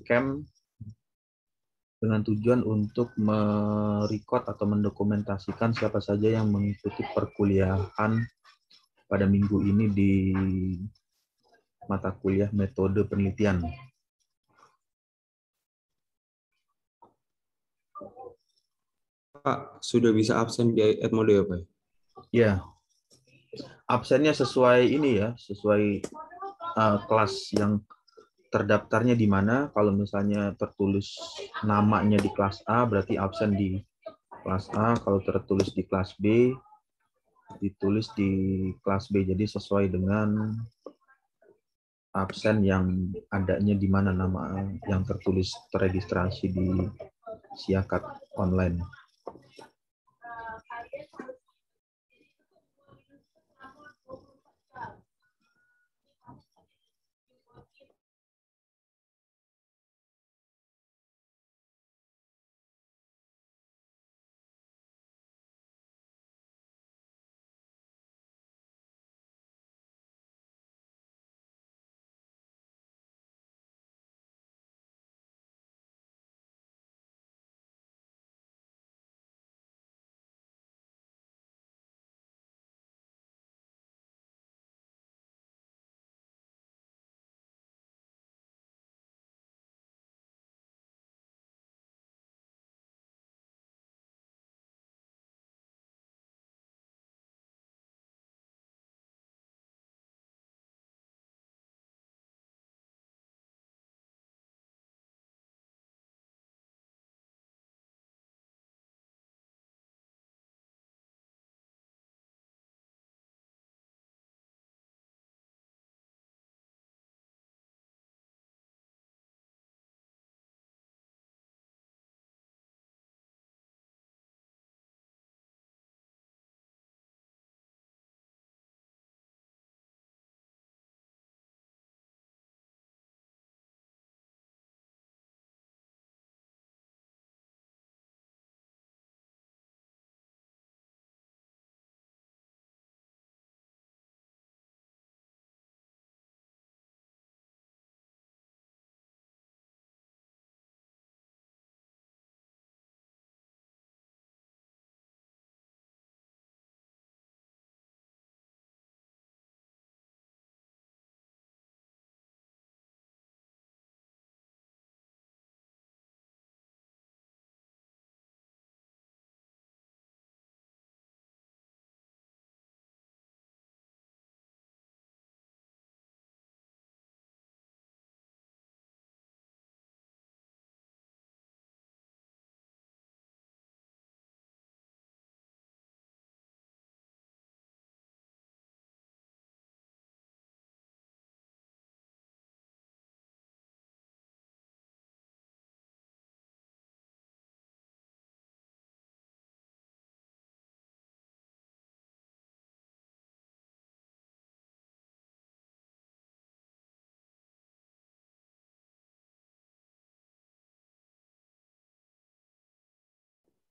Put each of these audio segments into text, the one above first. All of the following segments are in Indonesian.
camp dengan tujuan untuk merecord atau mendokumentasikan siapa saja yang mengikuti perkuliahan pada minggu ini di mata kuliah metode penelitian. Pak, sudah bisa absen di Edmode ya, Pak? Ya, absennya sesuai ini ya, sesuai kelas yang terdaftarnya di mana. Kalau misalnya tertulis namanya di kelas A, berarti absen di kelas A. Kalau tertulis di kelas B, ditulis di kelas B. Jadi sesuai dengan absen yang adanya di mana nama yang tertulis terregistrasi di Siakat online.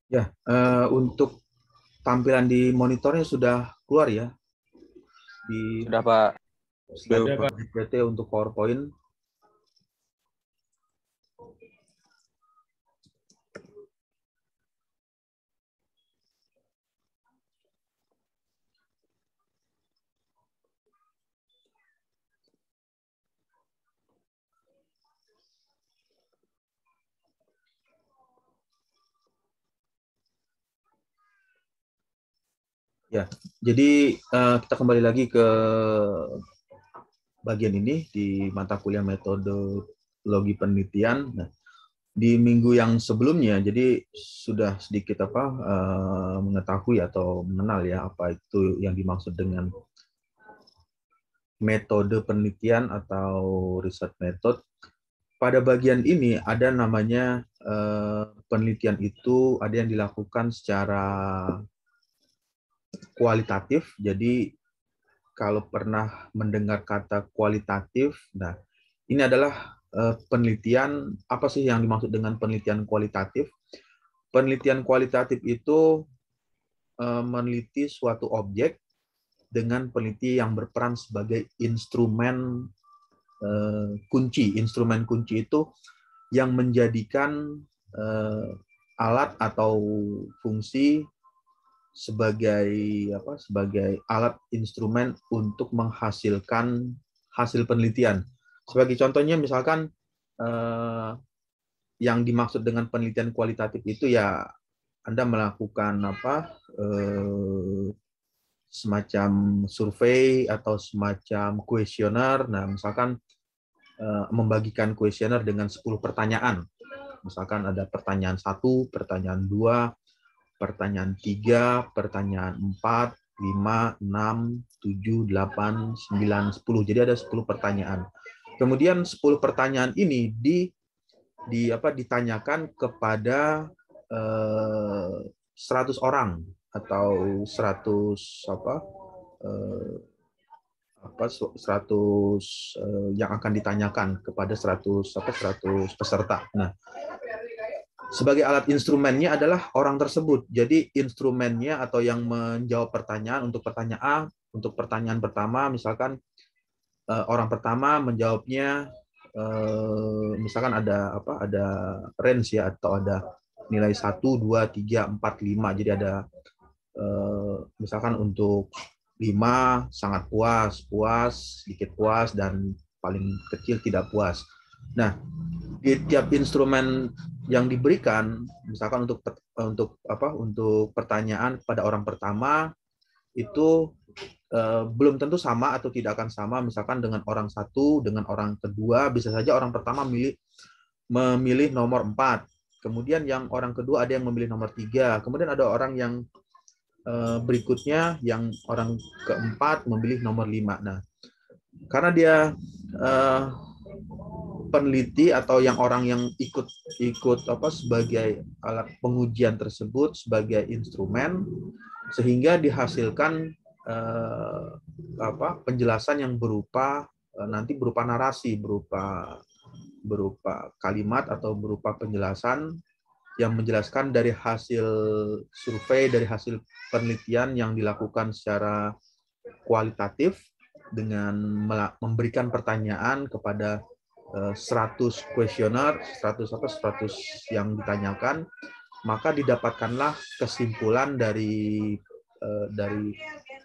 Ya, untuk tampilan di monitornya sudah keluar ya di Sudah, Pak. slide PPT untuk PowerPoint. Ya, jadi kita kembali lagi ke bagian ini di mata kuliah metodologi penelitian. Nah, di minggu yang sebelumnya, jadi sudah sedikit mengetahui atau mengenal ya apa itu yang dimaksud dengan metode penelitian atau research method. Pada bagian ini ada namanya penelitian itu ada yang dilakukan secara kualitatif. Jadi kalau pernah mendengar kata kualitatif, nah ini adalah penelitian, apa sih yang dimaksud dengan penelitian kualitatif? Penelitian kualitatif itu meneliti suatu objek dengan peneliti yang berperan sebagai instrumen kunci. Instrumen kunci itu yang menjadikan alat atau fungsi sebagai sebagai alat instrumen untuk menghasilkan hasil penelitian. Sebagai contohnya misalkan yang dimaksud dengan penelitian kualitatif itu ya Anda melakukan semacam survei atau semacam kuesioner. Nah, misalkan membagikan kuesioner dengan 10 pertanyaan. Misalkan ada pertanyaan 1, pertanyaan 2, pertanyaan 3, pertanyaan 4, 5, 6, 7, 8, 9, 10. Jadi ada 10 pertanyaan. Kemudian 10 pertanyaan ini ditanyakan kepada 100 orang atau 100 yang akan ditanyakan kepada 100 peserta. Nah, sebagai alat instrumennya adalah orang tersebut. Jadi instrumennya atau yang menjawab pertanyaan untuk pertanyaan A, untuk pertanyaan pertama misalkan orang pertama menjawabnya misalkan ada range ya atau ada nilai 1, 2, 3, 4, 5. Jadi ada misalkan untuk 5 sangat puas, sedikit puas, dan paling kecil tidak puas. Nah, di tiap instrumen yang diberikan, misalkan untuk pertanyaan pada orang pertama itu belum tentu sama atau tidak akan sama. Misalkan dengan orang satu, dengan orang kedua, bisa saja orang pertama memilih nomor 4. Kemudian yang orang kedua ada yang memilih nomor 3. Kemudian ada orang yang berikutnya yang orang keempat memilih nomor 5. Nah, karena dia peneliti atau orang yang ikut sebagai alat pengujian tersebut sebagai instrumen, sehingga dihasilkan penjelasan yang berupa nanti berupa narasi, berupa kalimat atau berupa penjelasan yang menjelaskan dari hasil survei, dari hasil penelitian yang dilakukan secara kualitatif dengan memberikan pertanyaan kepada 100 kuesioner, 100 yang ditanyakan, maka didapatkanlah kesimpulan dari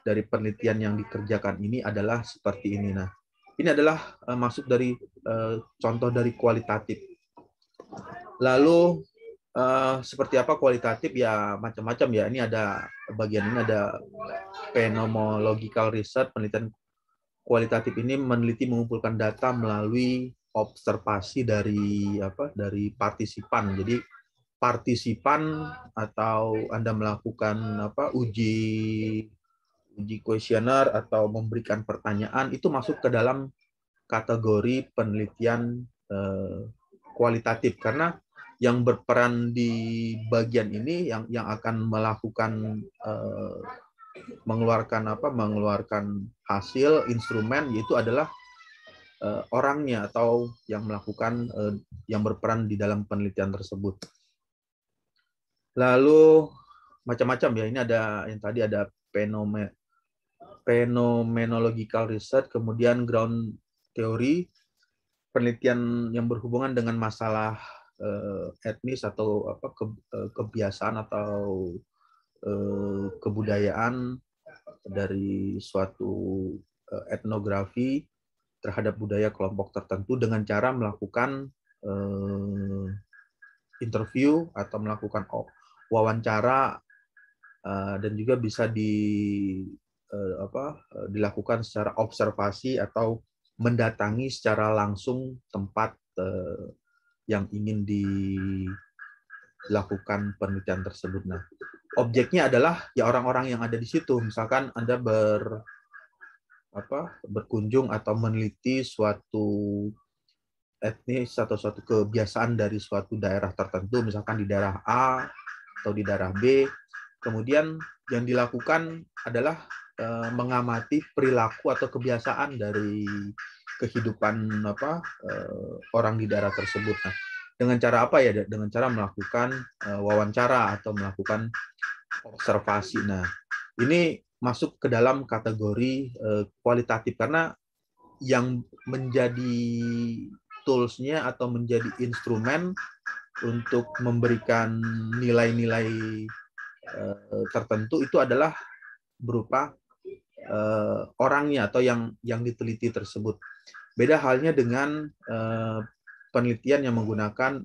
penelitian yang dikerjakan ini adalah seperti ini. Nah, ini adalah masuk dari contoh dari kualitatif. Lalu seperti apa kualitatif ya macam-macam ya. Ini ada bagian ini ada phenomenological research, penelitian kualitatif ini meneliti mengumpulkan data melalui observasi dari partisipan. Jadi partisipan atau Anda melakukan uji kuesioner atau memberikan pertanyaan itu masuk ke dalam kategori penelitian kualitatif, karena yang berperan di bagian ini yang akan melakukan mengeluarkan hasil instrumen yaitu adalah orangnya atau yang melakukan yang berperan di dalam penelitian tersebut. Lalu macam-macam ya, ini ada yang tadi ada phenomenological research, kemudian ground theory, penelitian yang berhubungan dengan masalah etnis atau kebiasaan atau kebudayaan dari suatu etnografi terhadap budaya kelompok tertentu dengan cara melakukan interview atau melakukan wawancara dan juga bisa dilakukan secara observasi atau mendatangi secara langsung tempat yang ingin dilakukan penelitian tersebut. Nah, objeknya adalah ya orang-orang yang ada di situ. Misalkan Anda berkunjung atau meneliti suatu etnis atau suatu kebiasaan dari suatu daerah tertentu, misalkan di daerah A atau di daerah B. Kemudian yang dilakukan adalah mengamati perilaku atau kebiasaan dari kehidupan orang di daerah tersebut. Nah, dengan cara apa ya? Dengan cara melakukan wawancara atau melakukan observasi. Nah, ini masuk ke dalam kategori kualitatif karena yang menjadi tools-nya atau menjadi instrumen untuk memberikan nilai-nilai tertentu itu adalah berupa orangnya atau yang diteliti tersebut. Beda halnya dengan penelitian yang menggunakan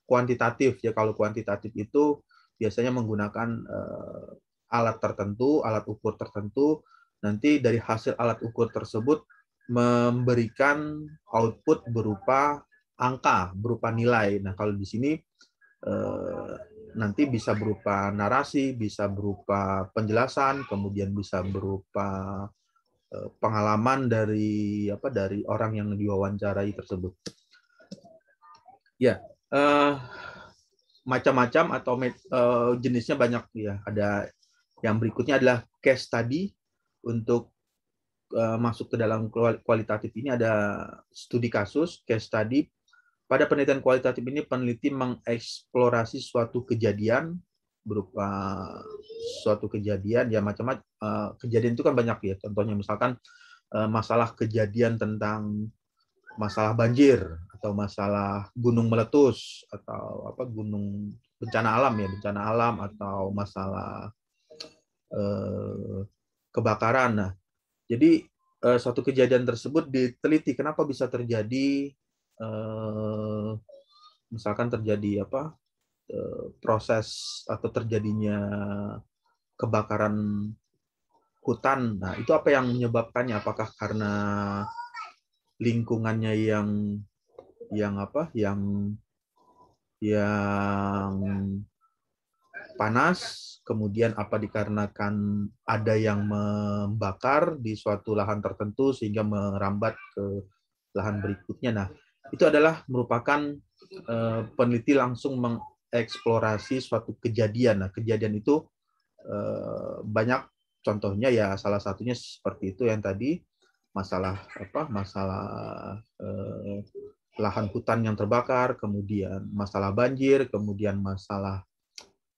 kuantitatif ya. Kalau kuantitatif itu biasanya menggunakan alat tertentu, alat ukur tertentu. Nanti dari hasil alat ukur tersebut memberikan output berupa angka, berupa nilai. Nah, kalau di sini nanti bisa berupa narasi, bisa berupa penjelasan, kemudian bisa berupa pengalaman dari orang yang diwawancarai tersebut. Ya, macam-macam atau jenisnya banyak ya. Ada yang berikutnya adalah case study. Untuk masuk ke dalam kualitatif ini ada studi kasus, case study. Pada penelitian kualitatif ini peneliti mengeksplorasi suatu kejadian berupa suatu kejadian ya, macam-macam kejadian itu kan banyak ya. Contohnya misalkan masalah kejadian tentang masalah banjir atau masalah gunung meletus atau gunung bencana alam atau masalah kebakaran. Nah, jadi suatu kejadian tersebut diteliti kenapa bisa terjadi, misalkan terjadi proses atau terjadinya kebakaran hutan. Nah, itu apa yang menyebabkannya? Apakah karena lingkungannya yang panas, kemudian apa dikarenakan ada yang membakar di suatu lahan tertentu sehingga merambat ke lahan berikutnya. Nah, itu adalah merupakan peneliti langsung mengeksplorasi suatu kejadian. Nah, kejadian itu banyak contohnya ya, salah satunya seperti itu yang tadi masalah lahan hutan yang terbakar, kemudian masalah banjir, kemudian masalah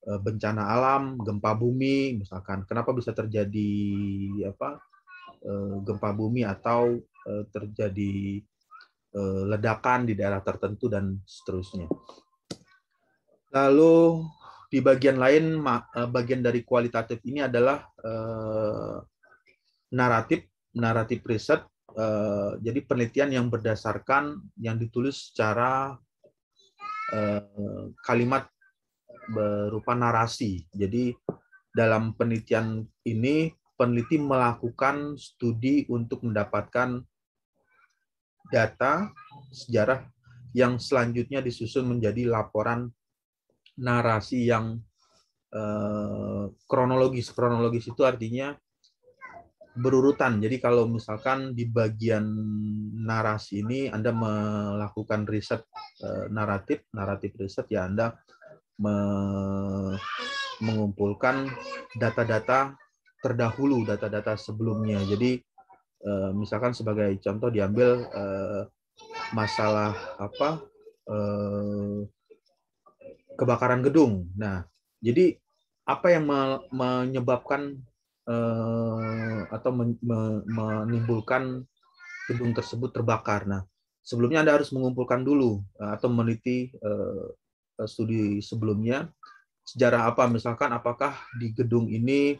bencana alam, gempa bumi, misalkan kenapa bisa terjadi gempa bumi atau terjadi ledakan di daerah tertentu dan seterusnya. Lalu di bagian lain, bagian dari kualitatif ini adalah naratif riset. Jadi penelitian yang berdasarkan yang ditulis secara kalimat berupa narasi. Jadi dalam penelitian ini peneliti melakukan studi untuk mendapatkan data sejarah yang selanjutnya disusun menjadi laporan narasi yang kronologis. Kronologis itu artinya berurutan. Jadi kalau misalkan di bagian narasi ini Anda melakukan riset naratif riset ya, Anda mengumpulkan data-data terdahulu, data-data sebelumnya. Jadi misalkan sebagai contoh diambil masalah kebakaran gedung. Nah, jadi apa yang menyebabkan atau menimbulkan gedung tersebut terbakar? Nah, sebelumnya Anda harus mengumpulkan dulu atau meneliti studi sebelumnya sejarah apa, misalkan apakah di gedung ini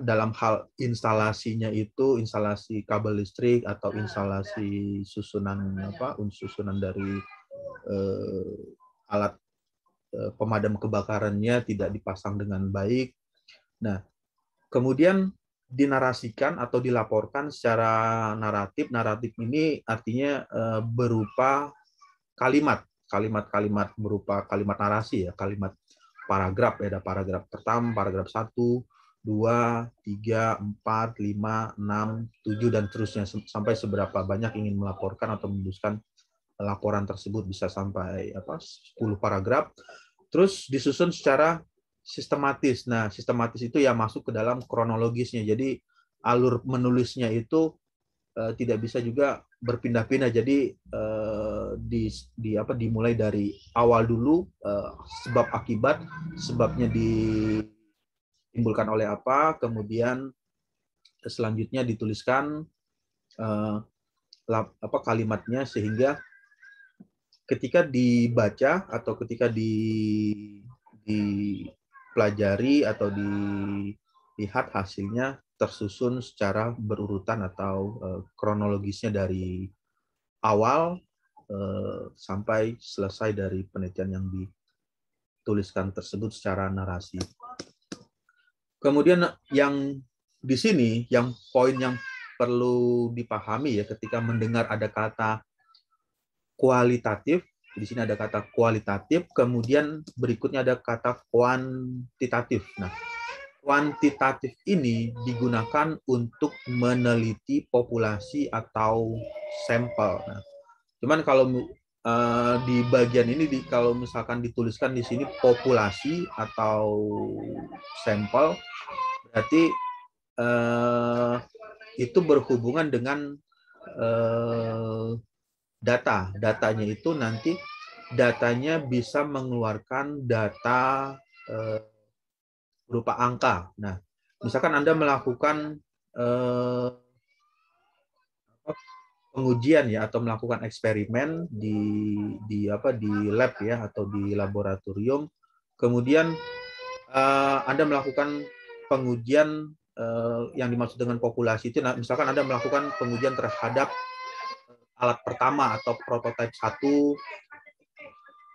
dalam hal instalasinya itu instalasi kabel listrik atau instalasi susunan dari alat pemadam kebakarannya tidak dipasang dengan baik. Nah, kemudian dinarasikan atau dilaporkan secara naratif. Naratif ini artinya berupa kalimat berupa kalimat narasi ya, kalimat paragraf ya, ada paragraf pertama, paragraf 1, 2, 3, 4, 5, 6, 7 dan terusnya sampai seberapa banyak ingin melaporkan atau menuliskan laporan tersebut, bisa sampai 10 paragraf. Terus disusun secara sistematis. Nah, sistematis itu ya masuk ke dalam kronologisnya. Jadi alur menulisnya itu tidak bisa juga berpindah-pindah. Jadi dimulai dari awal dulu, sebab akibat, sebabnya ditimbulkan oleh apa, kemudian selanjutnya dituliskan kalimatnya, sehingga ketika dibaca atau ketika dipelajari atau dilihat hasilnya tersusun secara berurutan atau kronologisnya dari awal sampai selesai dari penelitian yang dituliskan tersebut secara narasi. Kemudian yang di sini, yang poin yang perlu dipahami ya ketika mendengar ada kata kualitatif, di sini ada kata kualitatif, kemudian berikutnya ada kata kuantitatif. Nah, kuantitatif ini digunakan untuk meneliti populasi atau sampel. Nah, cuman kalau di bagian ini kalau misalkan dituliskan di sini populasi atau sampel, berarti itu berhubungan dengan data. Datanya itu nanti datanya bisa mengeluarkan data berupa angka. Nah, misalkan Anda melakukan pengujian ya atau melakukan eksperimen di lab ya atau di laboratorium, kemudian Anda melakukan pengujian yang dimaksud dengan populasi itu, misalkan Anda melakukan pengujian terhadap alat pertama atau prototipe 1,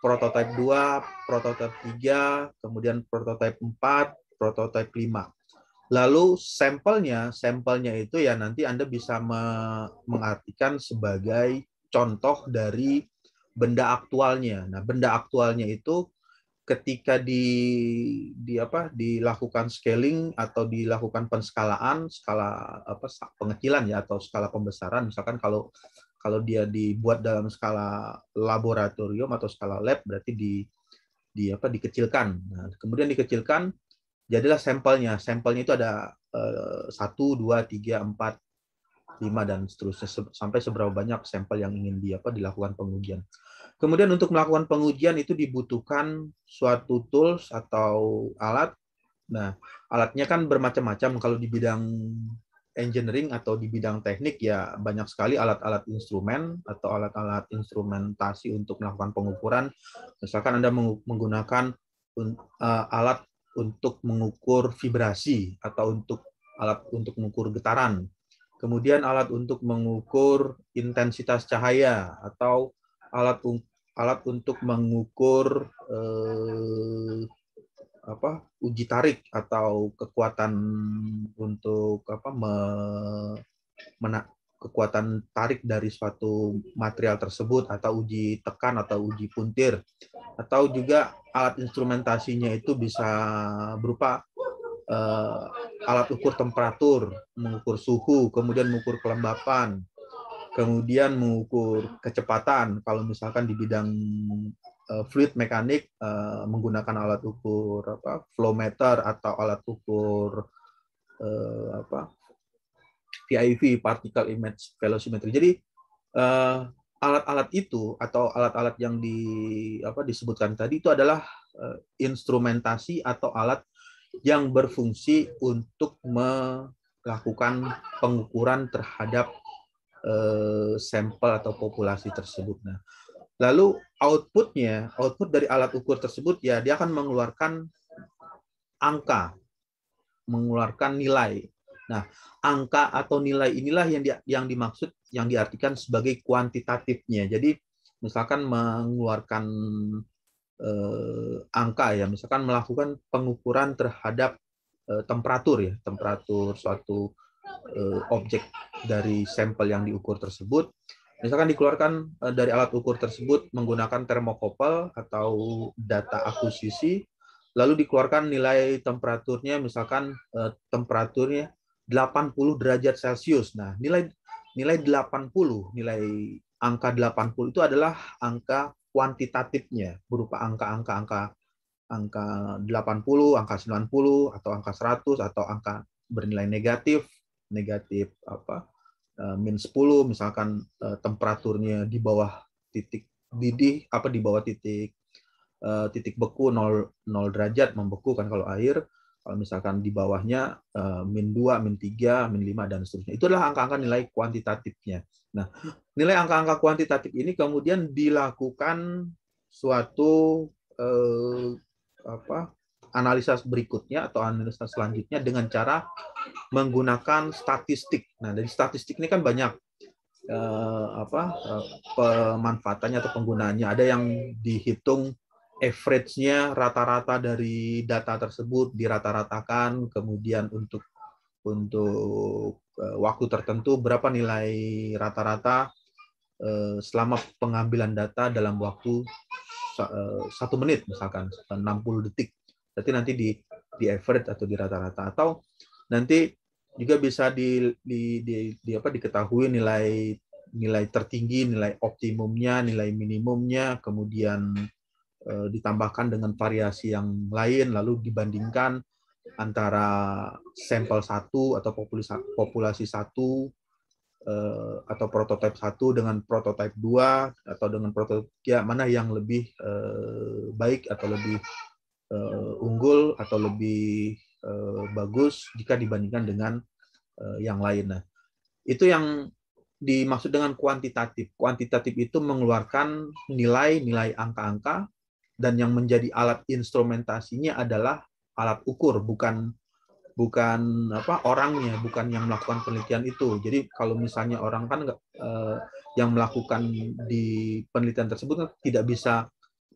prototipe 2, prototipe 3, kemudian prototipe 4, prototipe 5. Lalu sampelnya itu ya nanti Anda bisa mengartikan sebagai contoh dari benda aktualnya. Nah, benda aktualnya itu ketika dilakukan scaling atau dilakukan penskalaan, skala pengecilan ya atau skala pembesaran, misalkan kalau dia dibuat dalam skala laboratorium atau skala lab berarti dikecilkan. Nah, kemudian dikecilkan jadilah sampelnya. Sampelnya itu ada 1, 2, 3, 4, 5 dan seterusnya sampai seberapa banyak sampel yang ingin dilakukan pengujian. Kemudian untuk melakukan pengujian itu dibutuhkan suatu tools atau alat. Nah, alatnya kan bermacam-macam. Kalau di bidang engineering atau di bidang teknik ya banyak sekali alat-alat instrumen atau alat-alat instrumentasi untuk melakukan pengukuran. Misalkan Anda menggunakan alat untuk mengukur vibrasi atau alat untuk mengukur getaran. Kemudian alat untuk mengukur intensitas cahaya atau alat untuk mengukur uji tarik atau kekuatan untuk kekuatan tarik dari suatu material tersebut, atau uji tekan atau uji puntir, atau juga alat instrumentasinya itu bisa berupa alat ukur temperatur, mengukur suhu, kemudian mengukur kelembapan, kemudian mengukur kecepatan. Kalau misalkan di bidang fluid mekanik menggunakan alat ukur flow meter atau alat ukur PIV, particle image velocimetry. Jadi alat-alat itu atau alat-alat yang disebutkan tadi itu adalah instrumentasi atau alat yang berfungsi untuk melakukan pengukuran terhadap sampel atau populasi tersebut. Nah, lalu output dari alat ukur tersebut ya dia akan mengeluarkan angka, mengeluarkan nilai. Nah, angka atau nilai inilah yang dimaksud, yang diartikan sebagai kuantitatifnya. Jadi, misalkan mengeluarkan angka ya, misalkan melakukan pengukuran terhadap temperatur suatu objek dari sampel yang diukur tersebut. Misalkan dikeluarkan dari alat ukur tersebut menggunakan termokopel atau data akuisisi, lalu dikeluarkan nilai temperaturnya, misalkan temperaturnya 80 derajat Celcius. Nah, nilai 80, nilai angka 80 itu adalah angka kuantitatifnya, berupa angka 80, angka 90, atau angka 100, atau angka bernilai negatif min 10, misalkan temperaturnya di bawah titik didih, di bawah titik beku 0 derajat membeku kan kalau air. Kalau misalkan di bawahnya -2, -3, -5 dan seterusnya. Itu adalah angka-angka nilai kuantitatifnya. Nah, nilai angka-angka kuantitatif ini kemudian dilakukan suatu analisa berikutnya atau analisa selanjutnya dengan cara menggunakan statistik. Nah, dari statistik ini kan banyak pemanfaatannya atau penggunaannya. Ada yang dihitung average-nya, rata-rata dari data tersebut dirata-ratakan, kemudian untuk waktu tertentu berapa nilai rata-rata selama pengambilan data dalam waktu 1 menit misalkan 60 detik. Berarti nanti di average atau di rata-rata, atau nanti juga bisa diketahui nilai tertinggi, nilai optimumnya, nilai minimumnya, kemudian ditambahkan dengan variasi yang lain, lalu dibandingkan antara sampel 1 atau populasi 1 atau prototipe 1 dengan prototipe 2 atau dengan prototipe 3, mana yang lebih baik atau lebih unggul atau lebih bagus jika dibandingkan dengan yang lain. Nah, itu yang dimaksud dengan kuantitatif. Kuantitatif itu mengeluarkan nilai-nilai angka-angka, dan yang menjadi alat instrumentasinya adalah alat ukur, bukan orangnya, bukan yang melakukan penelitian itu. Jadi kalau misalnya orang kan yang melakukan di penelitian tersebut tidak bisa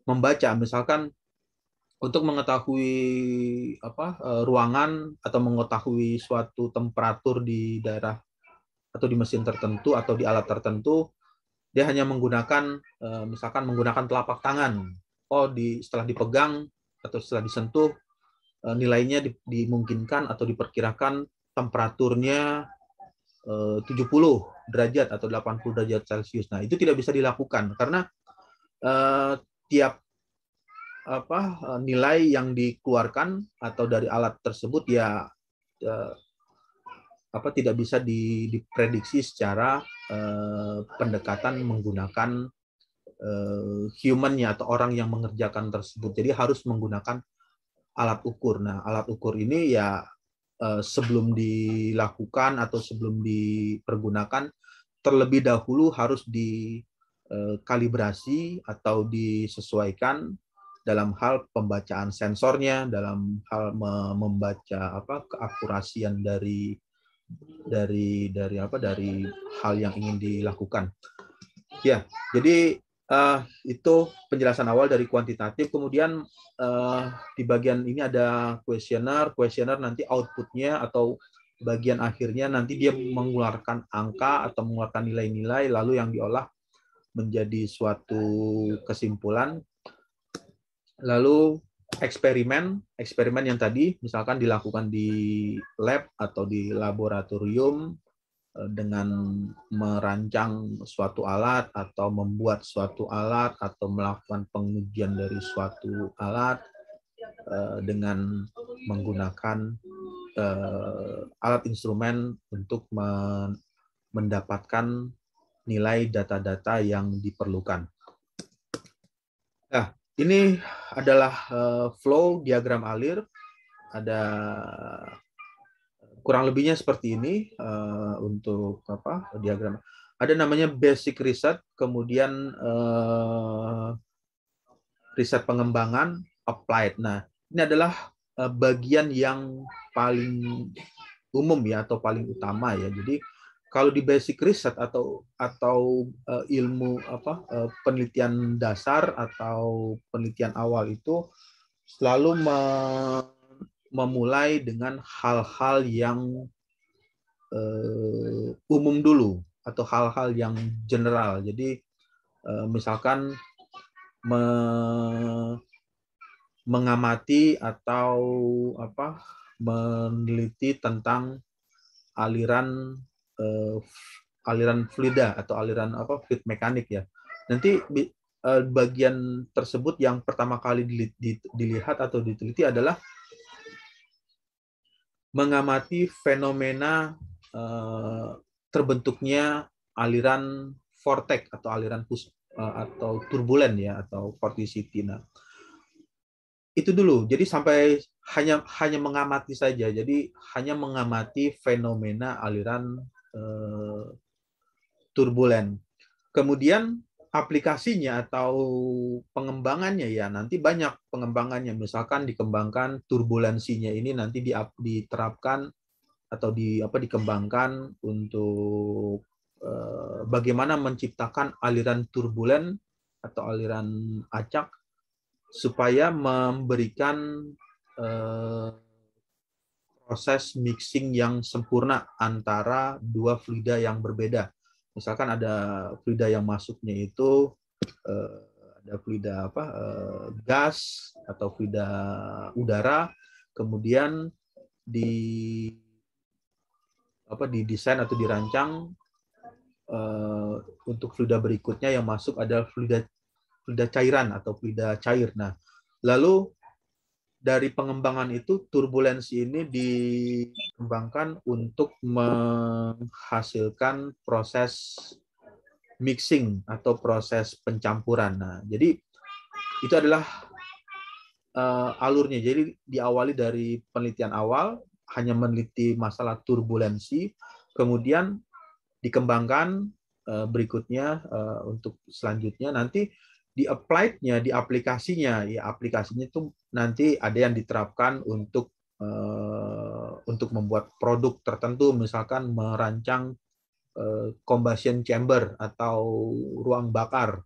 membaca, misalkan untuk mengetahui ruangan atau mengetahui suatu temperatur di daerah atau di mesin tertentu atau di alat tertentu, dia hanya menggunakan misalkan menggunakan telapak tangan. Setelah dipegang atau setelah disentuh, nilainya dimungkinkan atau diperkirakan temperaturnya 70 derajat atau 80 derajat Celcius. Nah, itu tidak bisa dilakukan karena tiap nilai yang dikeluarkan atau dari alat tersebut ya tidak bisa diprediksi secara pendekatan menggunakan human-nya atau orang yang mengerjakan tersebut. Jadi harus menggunakan alat ukur. Nah, alat ukur ini ya sebelum dilakukan atau sebelum dipergunakan, terlebih dahulu harus dikalibrasi atau disesuaikan dalam hal pembacaan sensornya, dalam hal membaca keakurasian dari hal yang ingin dilakukan. Ya, jadi itu penjelasan awal dari kuantitatif. Kemudian di bagian ini ada kuesioner. Kuesioner nanti outputnya atau bagian akhirnya nanti dia mengeluarkan angka atau mengeluarkan nilai-nilai, lalu yang diolah menjadi suatu kesimpulan. Lalu eksperimen yang tadi misalkan dilakukan di lab atau di laboratorium dengan merancang suatu alat atau membuat suatu alat atau melakukan pengujian dari suatu alat dengan menggunakan alat instrumen untuk mendapatkan nilai data-data yang diperlukan. Nah, ini adalah flow diagram alir. Ada kurang lebihnya seperti ini untuk diagram. Ada namanya basic research, kemudian riset pengembangan, applied. Nah, ini adalah bagian yang paling umum ya atau paling utama ya. Jadi kalau di basic research atau ilmu penelitian dasar atau penelitian awal itu selalu memulai dengan hal-hal yang umum dulu atau hal-hal yang general. Jadi misalkan mengamati atau meneliti tentang aliran fluida atau aliran fluid mekanik ya. Nanti bagian tersebut yang pertama kali dilihat atau diteliti adalah mengamati fenomena terbentuknya aliran vortex atau aliran atau turbulen ya atau vorticity. Nah, itu dulu. Jadi sampai hanya mengamati saja. Jadi hanya mengamati fenomena aliran turbulen. Kemudian aplikasinya atau pengembangannya ya nanti banyak pengembangannya. Misalkan dikembangkan turbulensinya ini nanti diterapkan atau dikembangkan untuk bagaimana menciptakan aliran turbulen atau aliran acak supaya memberikan proses mixing yang sempurna antara dua fluida yang berbeda. Misalkan ada fluida yang masuknya itu ada fluida gas atau fluida udara, kemudian di didesain atau dirancang untuk fluida berikutnya yang masuk adalah fluida cairan atau fluida cair. Nah, lalu dari pengembangan itu turbulensi ini dikembangkan untuk menghasilkan proses mixing atau proses pencampuran. Nah, jadi itu adalah alurnya. Jadi diawali dari penelitian awal hanya meneliti masalah turbulensi, kemudian dikembangkan berikutnya untuk selanjutnya nanti di applied-nya, di aplikasinya, ya aplikasinya itu nanti ada yang diterapkan untuk membuat produk tertentu, misalkan merancang combustion chamber atau ruang bakar.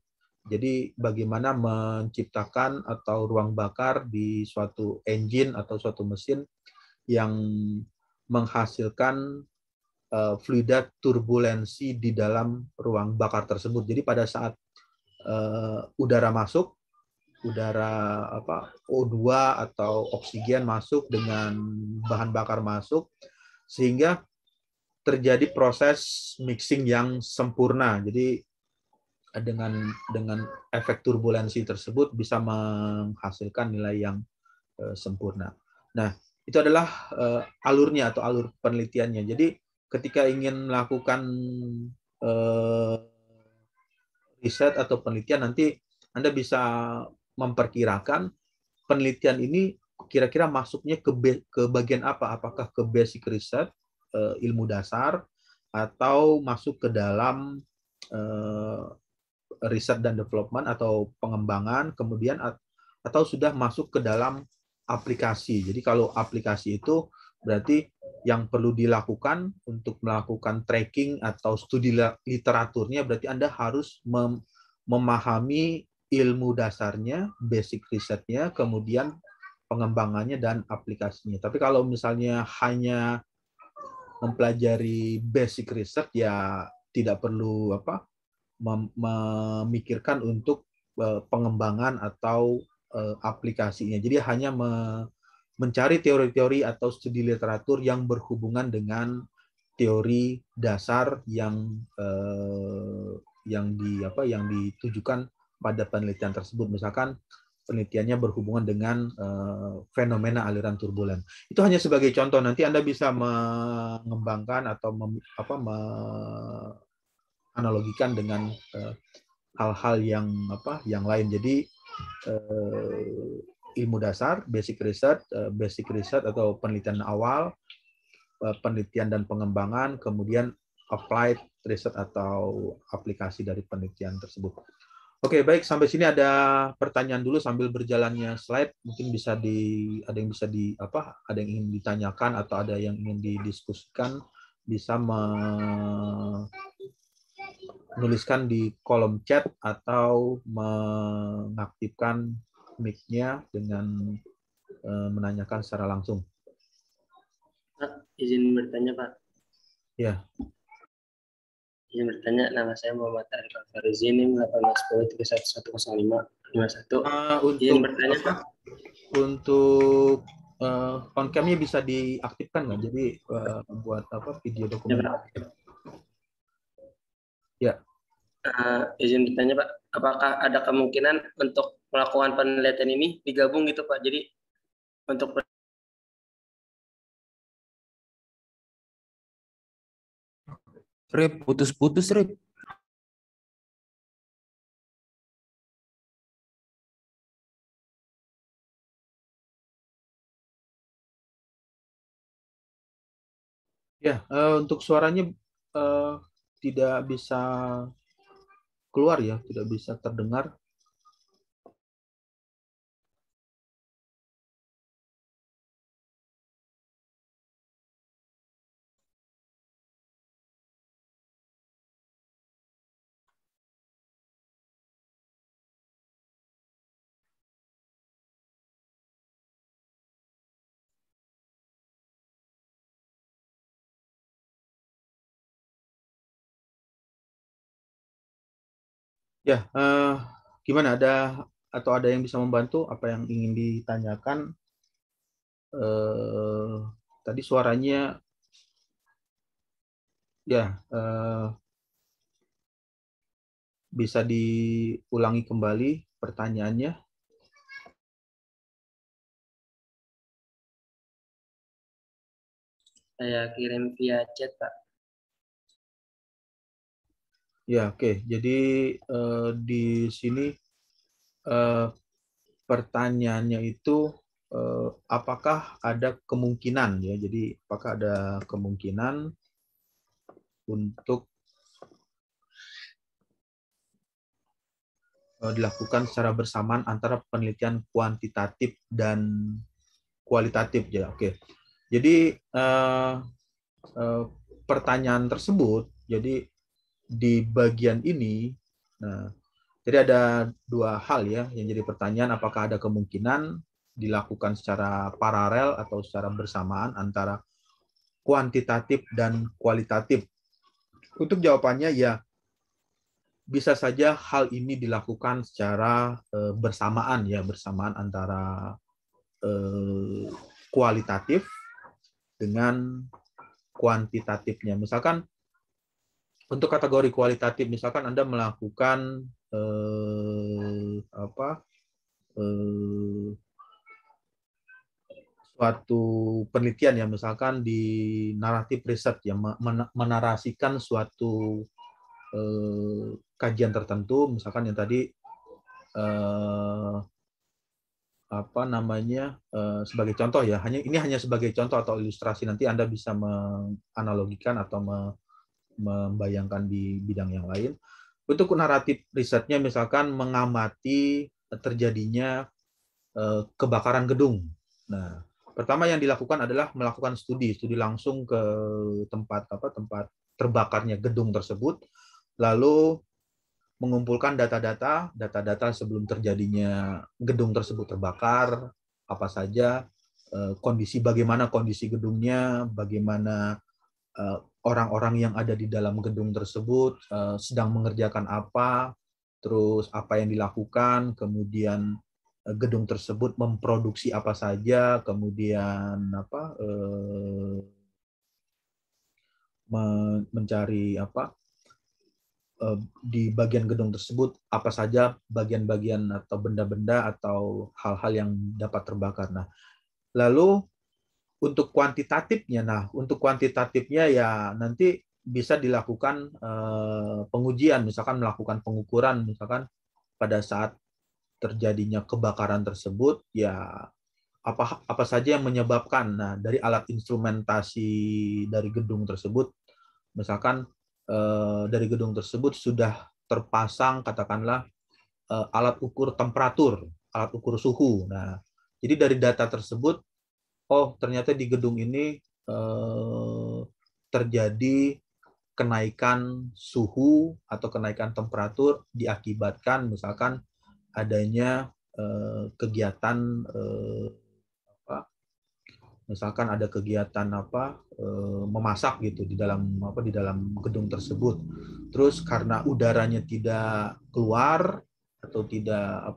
Jadi bagaimana menciptakan atau ruang bakar di suatu engine atau suatu mesin yang menghasilkan fluida turbulensi di dalam ruang bakar tersebut. Jadi pada saat udara masuk, udara O2 atau oksigen masuk dengan bahan bakar masuk, sehingga terjadi proses mixing yang sempurna. Jadi dengan efek turbulensi tersebut bisa menghasilkan nilai yang sempurna. Nah, itu adalah alurnya atau alur penelitiannya. Jadi ketika ingin melakukan riset atau penelitian, nanti Anda bisa memperkirakan penelitian ini kira-kira masuknya ke bagian apa? Apakah ke basic research, ilmu dasar, atau masuk ke dalam riset dan development atau pengembangan, kemudian atau sudah masuk ke dalam aplikasi. Jadi kalau aplikasi itu berarti yang perlu dilakukan untuk melakukan tracking atau studi literaturnya, berarti Anda harus memahami ilmu dasarnya, basic risetnya, kemudian pengembangannya dan aplikasinya. Tapi kalau misalnya hanya mempelajari basic research, ya tidak perlu memikirkan untuk pengembangan atau aplikasinya. Jadi hanya mencari teori-teori atau studi literatur yang berhubungan dengan teori dasar yang ditujukan pada penelitian tersebut. Misalkan penelitiannya berhubungan dengan fenomena aliran turbulen. Itu hanya sebagai contoh. Nanti Anda bisa mengembangkan atau menganalogikan dengan hal-hal yang lain. Jadi ilmu dasar, basic research atau penelitian awal, penelitian dan pengembangan, kemudian applied research atau aplikasi dari penelitian tersebut. Oke, baik, sampai sini ada pertanyaan dulu sambil berjalannya slide. Mungkin ada yang ingin ditanyakan atau ada yang ingin didiskusikan, bisa menuliskan di kolom chat atau mengaktifkan mic-nya dengan menanyakan secara langsung. Pak, izin bertanya, Pak. Ya. Izin bertanya, nama saya Muhammad Arif Al-Farizi, NIM 1810310551. Izin bertanya, Pak. Untuk on-cam-nya bisa diaktifkan nggak? Jadi buat video dokumen. Ya. Izin bertanya, Pak, apakah ada kemungkinan untuk melakukan penelitian ini digabung gitu, Pak? Jadi untuk Rip, putus-putus, Rip. Ya, untuk suaranya tidak bisa keluar ya, tidak bisa terdengar. Ya, gimana? Atau ada yang bisa membantu? Apa yang ingin ditanyakan? Eh, Tadi suaranya ya bisa diulangi kembali pertanyaannya. Saya kirim via chat, Pak. Ya, oke. Jadi di sini eh, pertanyaannya itu apakah ada kemungkinan ya? Jadi apakah ada kemungkinan untuk dilakukan secara bersamaan antara penelitian kuantitatif dan kualitatif ya? Oke. Jadi pertanyaan tersebut, jadi di bagian ini, nah, jadi ada dua hal ya yang jadi pertanyaan, apakah ada kemungkinan dilakukan secara paralel atau secara bersamaan antara kuantitatif dan kualitatif. Untuk jawabannya ya bisa saja hal ini dilakukan secara bersamaan ya, bersamaan antara kualitatif dengan kuantitatifnya. Misalkan untuk kategori kualitatif, misalkan Anda melakukan eh, suatu penelitian ya, misalkan di naratif riset ya, menarasikan suatu kajian tertentu, misalkan yang tadi sebagai contoh ya, ini hanya sebagai contoh atau ilustrasi, nanti Anda bisa menganalogikan atau membayangkan di bidang yang lain. Untuk naratif risetnya misalkan mengamati terjadinya kebakaran gedung. Nah, pertama yang dilakukan adalah melakukan studi langsung ke tempat terbakarnya gedung tersebut, lalu mengumpulkan data-data sebelum terjadinya gedung tersebut terbakar, apa saja bagaimana kondisi gedungnya, bagaimana orang-orang yang ada di dalam gedung tersebut sedang mengerjakan apa, terus apa yang dilakukan, kemudian gedung tersebut memproduksi apa saja, kemudian mencari di bagian gedung tersebut apa saja bagian-bagian atau benda-benda atau hal-hal yang dapat terbakar. Nah, lalu untuk kuantitatifnya ya nanti bisa dilakukan pengujian, misalkan melakukan pengukuran, misalkan pada saat terjadinya kebakaran tersebut ya apa saja yang menyebabkan. Nah, dari alat instrumentasi dari gedung tersebut, misalkan dari gedung tersebut sudah terpasang katakanlah alat ukur temperatur, alat ukur suhu. Nah, jadi dari data tersebut, oh ternyata di gedung ini terjadi kenaikan suhu atau kenaikan temperatur diakibatkan misalkan adanya kegiatan misalkan ada kegiatan memasak gitu di dalam gedung tersebut. Terus karena udaranya tidak keluar atau tidak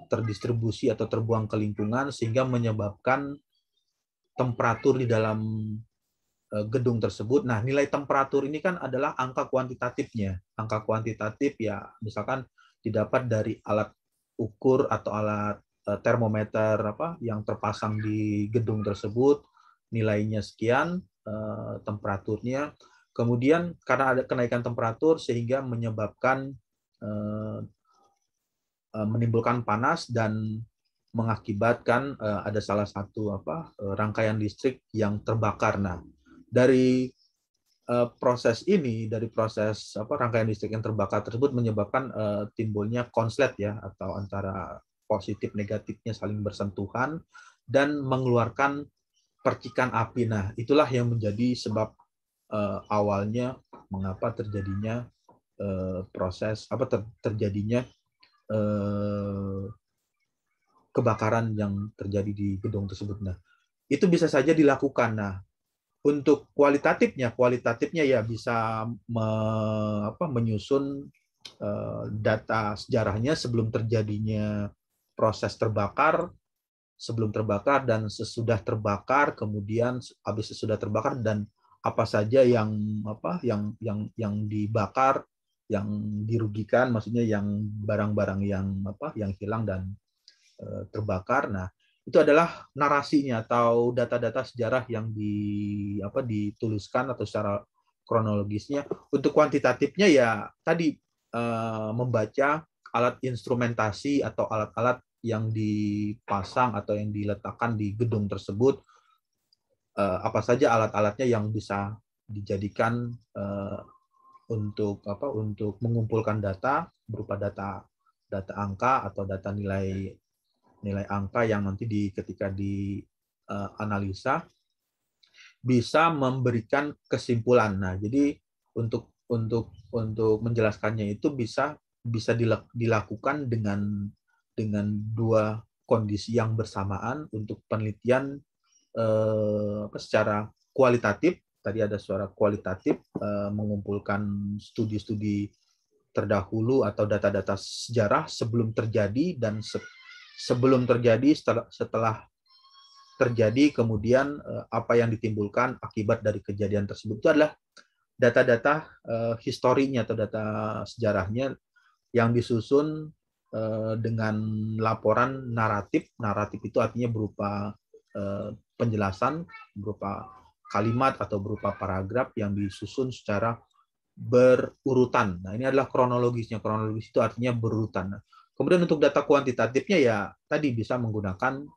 terdistribusi atau terbuang ke lingkungan sehingga menyebabkan temperatur di dalam gedung tersebut. Nah, nilai temperatur ini kan adalah angka kuantitatifnya. Angka kuantitatif ya misalkan didapat dari alat ukur atau alat termometer yang terpasang di gedung tersebut, nilainya sekian temperaturnya. Kemudian karena ada kenaikan temperatur sehingga menyebabkan menimbulkan panas dan mengakibatkan ada salah satu rangkaian listrik yang terbakar. Nah, dari proses ini, dari proses rangkaian listrik yang terbakar tersebut menyebabkan timbulnya konslet ya, atau antara positif negatifnya saling bersentuhan dan mengeluarkan percikan api. Nah, itulah yang menjadi sebab awalnya mengapa terjadinya terjadinya kebakaran yang terjadi di gedung tersebut. Nah, itu bisa saja dilakukan. Nah, untuk kualitatifnya ya bisa menyusun data sejarahnya sebelum terjadinya proses terbakar, sebelum terbakar dan sesudah terbakar, kemudian habis sesudah terbakar, dan apa saja yang dibakar, yang dirugikan, maksudnya yang barang-barang yang hilang dan terbakar. Nah, itu adalah narasinya atau data-data sejarah yang dituliskan atau secara kronologisnya. Untuk kuantitatifnya ya tadi membaca alat instrumentasi atau alat-alat yang dipasang atau yang diletakkan di gedung tersebut, apa saja alat-alatnya yang bisa dijadikan untuk mengumpulkan data berupa data angka atau data nilai angka yang nanti ketika dianalisa bisa memberikan kesimpulan. Nah, jadi untuk menjelaskannya itu bisa dilakukan dengan dua kondisi yang bersamaan untuk penelitian secara kualitatif. Tadi ada suara kualitatif, mengumpulkan studi-studi terdahulu atau data-data sejarah sebelum terjadi dan sebelum terjadi, setelah terjadi, kemudian apa yang ditimbulkan akibat dari kejadian tersebut. Itu adalah data-data historinya atau data sejarahnya yang disusun dengan laporan naratif. Naratif itu artinya berupa penjelasan, berupa kalimat atau berupa paragraf yang disusun secara berurutan. Nah, ini adalah kronologisnya. Kronologis itu artinya berurutan. Nah, kemudian untuk data kuantitatifnya ya tadi bisa menggunakan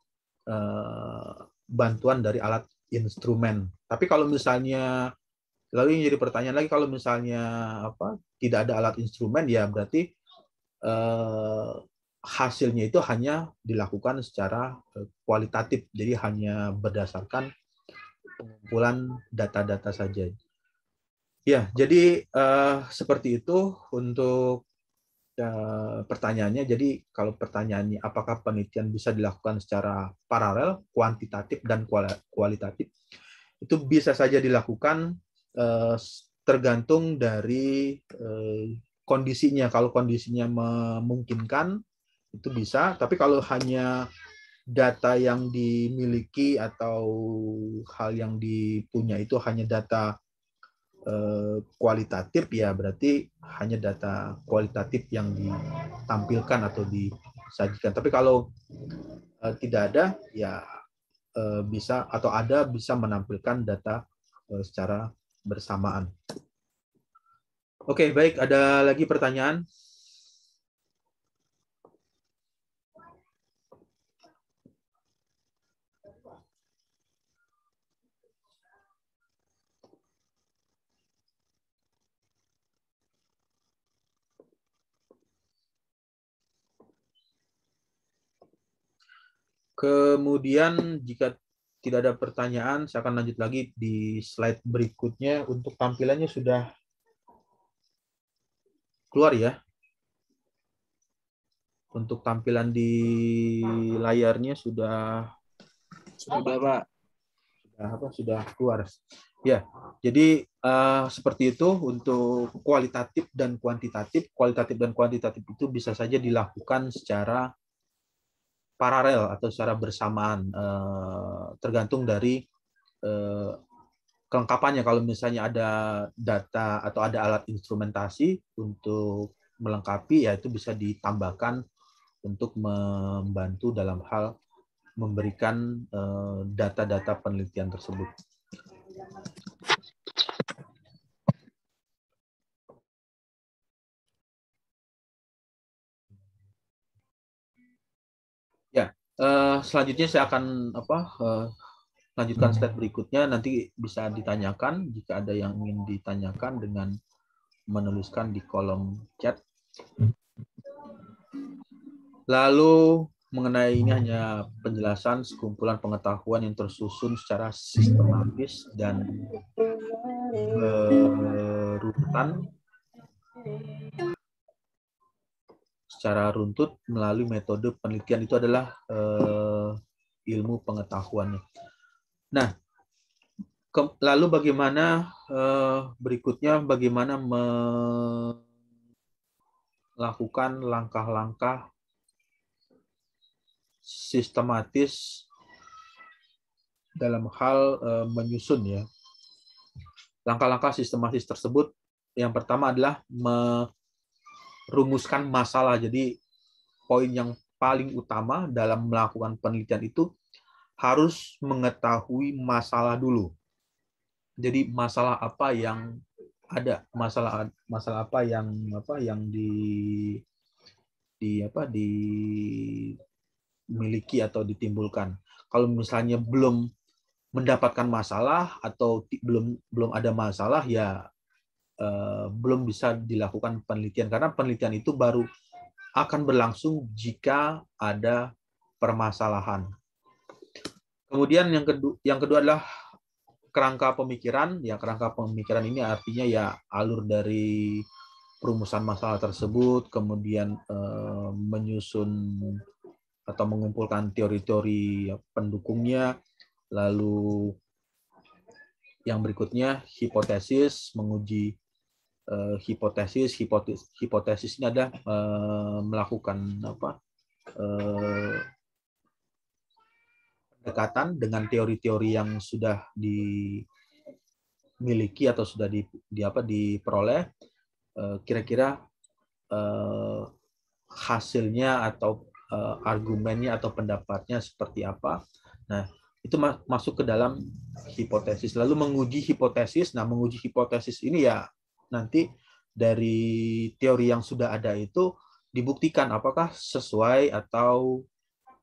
bantuan dari alat instrumen. Tapi kalau misalnya, lalu yang jadi pertanyaan lagi, kalau misalnya tidak ada alat instrumen, ya berarti hasilnya itu hanya dilakukan secara kualitatif. Jadi hanya berdasarkan pengumpulan data-data saja. Ya, jadi seperti itu untuk pertanyaannya. Jadi kalau pertanyaannya apakah penelitian bisa dilakukan secara paralel, kuantitatif dan kualitatif, itu bisa saja dilakukan tergantung dari kondisinya. Kalau kondisinya memungkinkan itu bisa, tapi kalau hanya data yang dimiliki atau hal yang dipunya itu hanya data kualitatif, ya berarti hanya data kualitatif yang ditampilkan atau disajikan. Tapi kalau tidak ada, ya bisa atau ada bisa menampilkan data secara bersamaan. Oke, baik. Ada lagi pertanyaan? Kemudian jika tidak ada pertanyaan, saya akan lanjut lagi di slide berikutnya. Untuk tampilannya sudah keluar ya. Untuk tampilan di layarnya sudah Pak. Sudah keluar. Ya, jadi seperti itu untuk kualitatif dan kuantitatif. Kualitatif dan kuantitatif itu bisa saja dilakukan secara paralel atau secara bersamaan, tergantung dari kelengkapannya. Kalau misalnya ada data atau ada alat instrumentasi untuk melengkapi, ya itu bisa ditambahkan untuk membantu dalam hal memberikan data-data penelitian tersebut. Ya, Selanjutnya saya akan lanjutkan slide berikutnya. Nanti bisa ditanyakan jika ada yang ingin ditanyakan dengan menuliskan di kolom chat. Lalu mengenai ini hanya penjelasan sekumpulan pengetahuan yang tersusun secara sistematis dan berurutan secara runtut melalui metode penelitian. Itu adalah ilmu pengetahuannya. Nah, lalu bagaimana berikutnya, bagaimana melakukan langkah-langkah sistematis dalam hal menyusun ya. Langkah-langkah sistematis tersebut yang pertama adalah merumuskan masalah. Jadi poin yang paling utama dalam melakukan penelitian itu harus mengetahui masalah dulu. Jadi masalah apa yang ada, masalah apa yang dimiliki atau ditimbulkan. Kalau misalnya belum mendapatkan masalah atau belum ada masalah, ya belum bisa dilakukan penelitian, karena penelitian itu baru akan berlangsung jika ada permasalahan. Kemudian yang kedua adalah kerangka pemikiran. Ya, kerangka pemikiran ini artinya ya alur dari perumusan masalah tersebut, kemudian menyusun atau mengumpulkan teori-teori pendukungnya. Lalu yang berikutnya hipotesis, menguji hipotesis. Hipotesis ini adalah melakukan pendekatan dengan teori-teori yang sudah dimiliki atau sudah diperoleh. Kira-kira hasilnya atau argumennya atau pendapatnya seperti apa. Nah, itu masuk ke dalam hipotesis. Lalu menguji hipotesis. Nah, menguji hipotesis ini ya nanti dari teori yang sudah ada itu dibuktikan apakah sesuai atau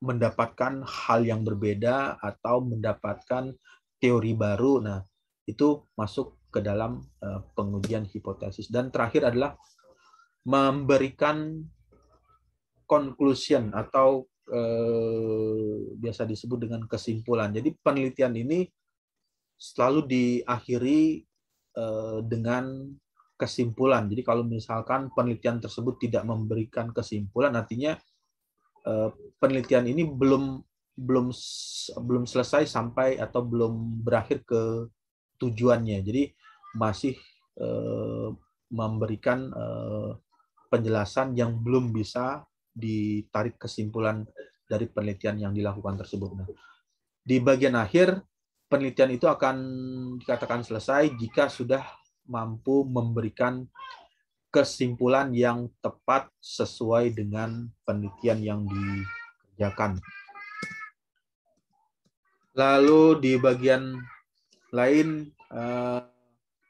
mendapatkan hal yang berbeda atau mendapatkan teori baru. Nah, itu masuk ke dalam pengujian hipotesis. Dan terakhir adalah memberikan conclusion atau biasa disebut dengan kesimpulan. Jadi penelitian ini selalu diakhiri dengan kesimpulan. Jadi kalau misalkan penelitian tersebut tidak memberikan kesimpulan, artinya penelitian ini belum selesai sampai atau belum berakhir ke tujuannya. Jadi masih memberikan penjelasan yang belum bisa ditarik kesimpulan dari penelitian yang dilakukan tersebut. Nah, di bagian akhir penelitian itu akan dikatakan selesai jika sudah mampu memberikan kesimpulan yang tepat sesuai dengan penelitian yang dikerjakan. Lalu di bagian lain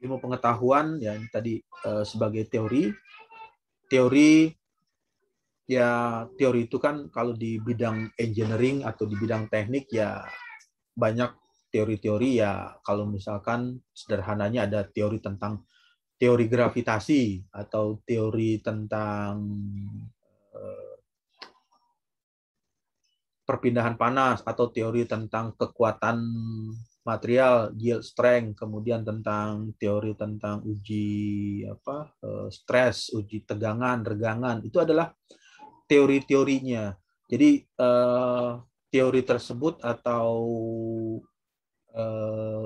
ilmu pengetahuan ya tadi sebagai teori. Teori itu kan kalau di bidang engineering atau di bidang teknik ya banyak teori-teori ya. Kalau misalkan sederhananya ada teori tentang teori gravitasi atau teori tentang perpindahan panas atau teori tentang kekuatan material, yield strength, kemudian tentang teori tentang uji stres, uji tegangan, regangan. Itu adalah teori-teorinya. Jadi teori tersebut atau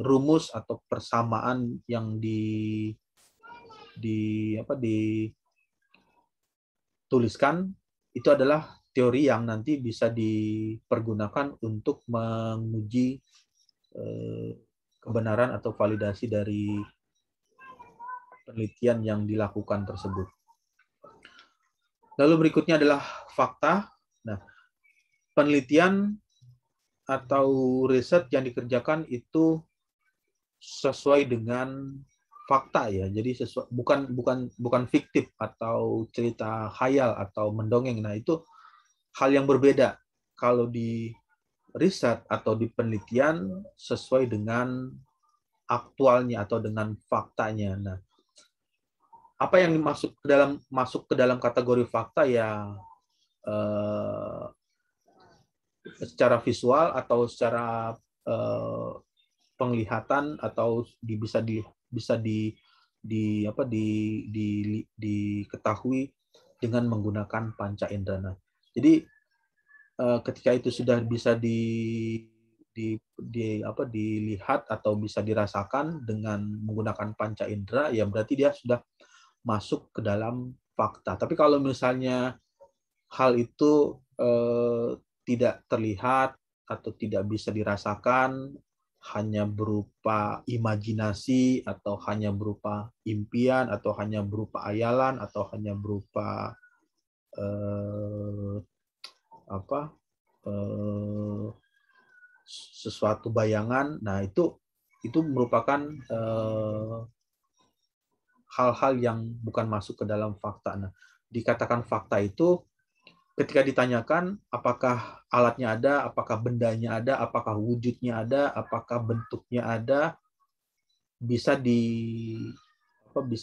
rumus atau persamaan yang dituliskan itu adalah teori yang nanti bisa dipergunakan untuk menguji kebenaran atau validasi dari penelitian yang dilakukan tersebut. Lalu berikutnya adalah fakta. Nah, penelitian atau riset yang dikerjakan itu sesuai dengan fakta ya. Jadi bukan fiktif atau cerita khayal atau mendongeng. Nah, itu hal yang berbeda. kalau di riset atau di penelitian sesuai dengan aktualnya atau dengan faktanya. Nah, apa yang masuk ke dalam kategori fakta ya secara visual atau secara penglihatan atau bisa diketahui dengan menggunakan panca indera. Nah, jadi ketika itu sudah bisa dilihat atau bisa dirasakan dengan menggunakan panca indera, ya berarti dia sudah masuk ke dalam fakta. Tapi kalau misalnya hal itu tidak terlihat atau tidak bisa dirasakan, hanya berupa imajinasi atau hanya berupa impian atau hanya berupa ayalan atau hanya berupa sesuatu bayangan. Nah, itu merupakan hal-hal yang bukan masuk ke dalam fakta. Nah, dikatakan fakta itu ketika ditanyakan apakah alatnya ada, apakah bendanya ada, apakah wujudnya ada, apakah bentuknya ada, bisa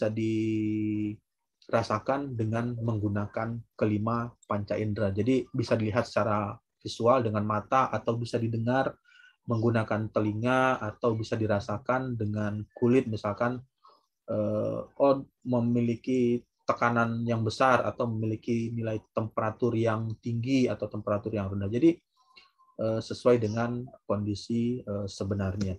dirasakan dengan menggunakan kelima panca indera. Jadi bisa dilihat secara visual dengan mata, atau bisa didengar menggunakan telinga, atau bisa dirasakan dengan kulit, misalkan memiliki tekanan yang besar atau memiliki nilai temperatur yang tinggi atau temperatur yang rendah. Jadi sesuai dengan kondisi sebenarnya.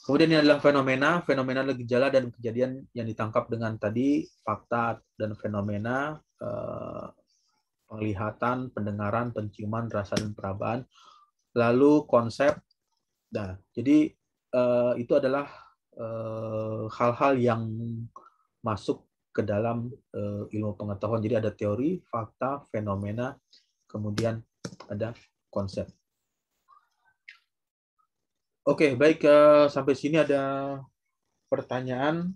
Kemudian ini adalah fenomena adalah gejala dan kejadian yang ditangkap dengan tadi fakta dan fenomena, penglihatan, pendengaran, penciuman, rasa dan perabaan. Lalu konsep. Nah, jadi itu adalah hal-hal yang masuk ke dalam ilmu pengetahuan. Jadi ada teori, fakta, fenomena, kemudian ada konsep. Oke, baik, sampai sini ada pertanyaan.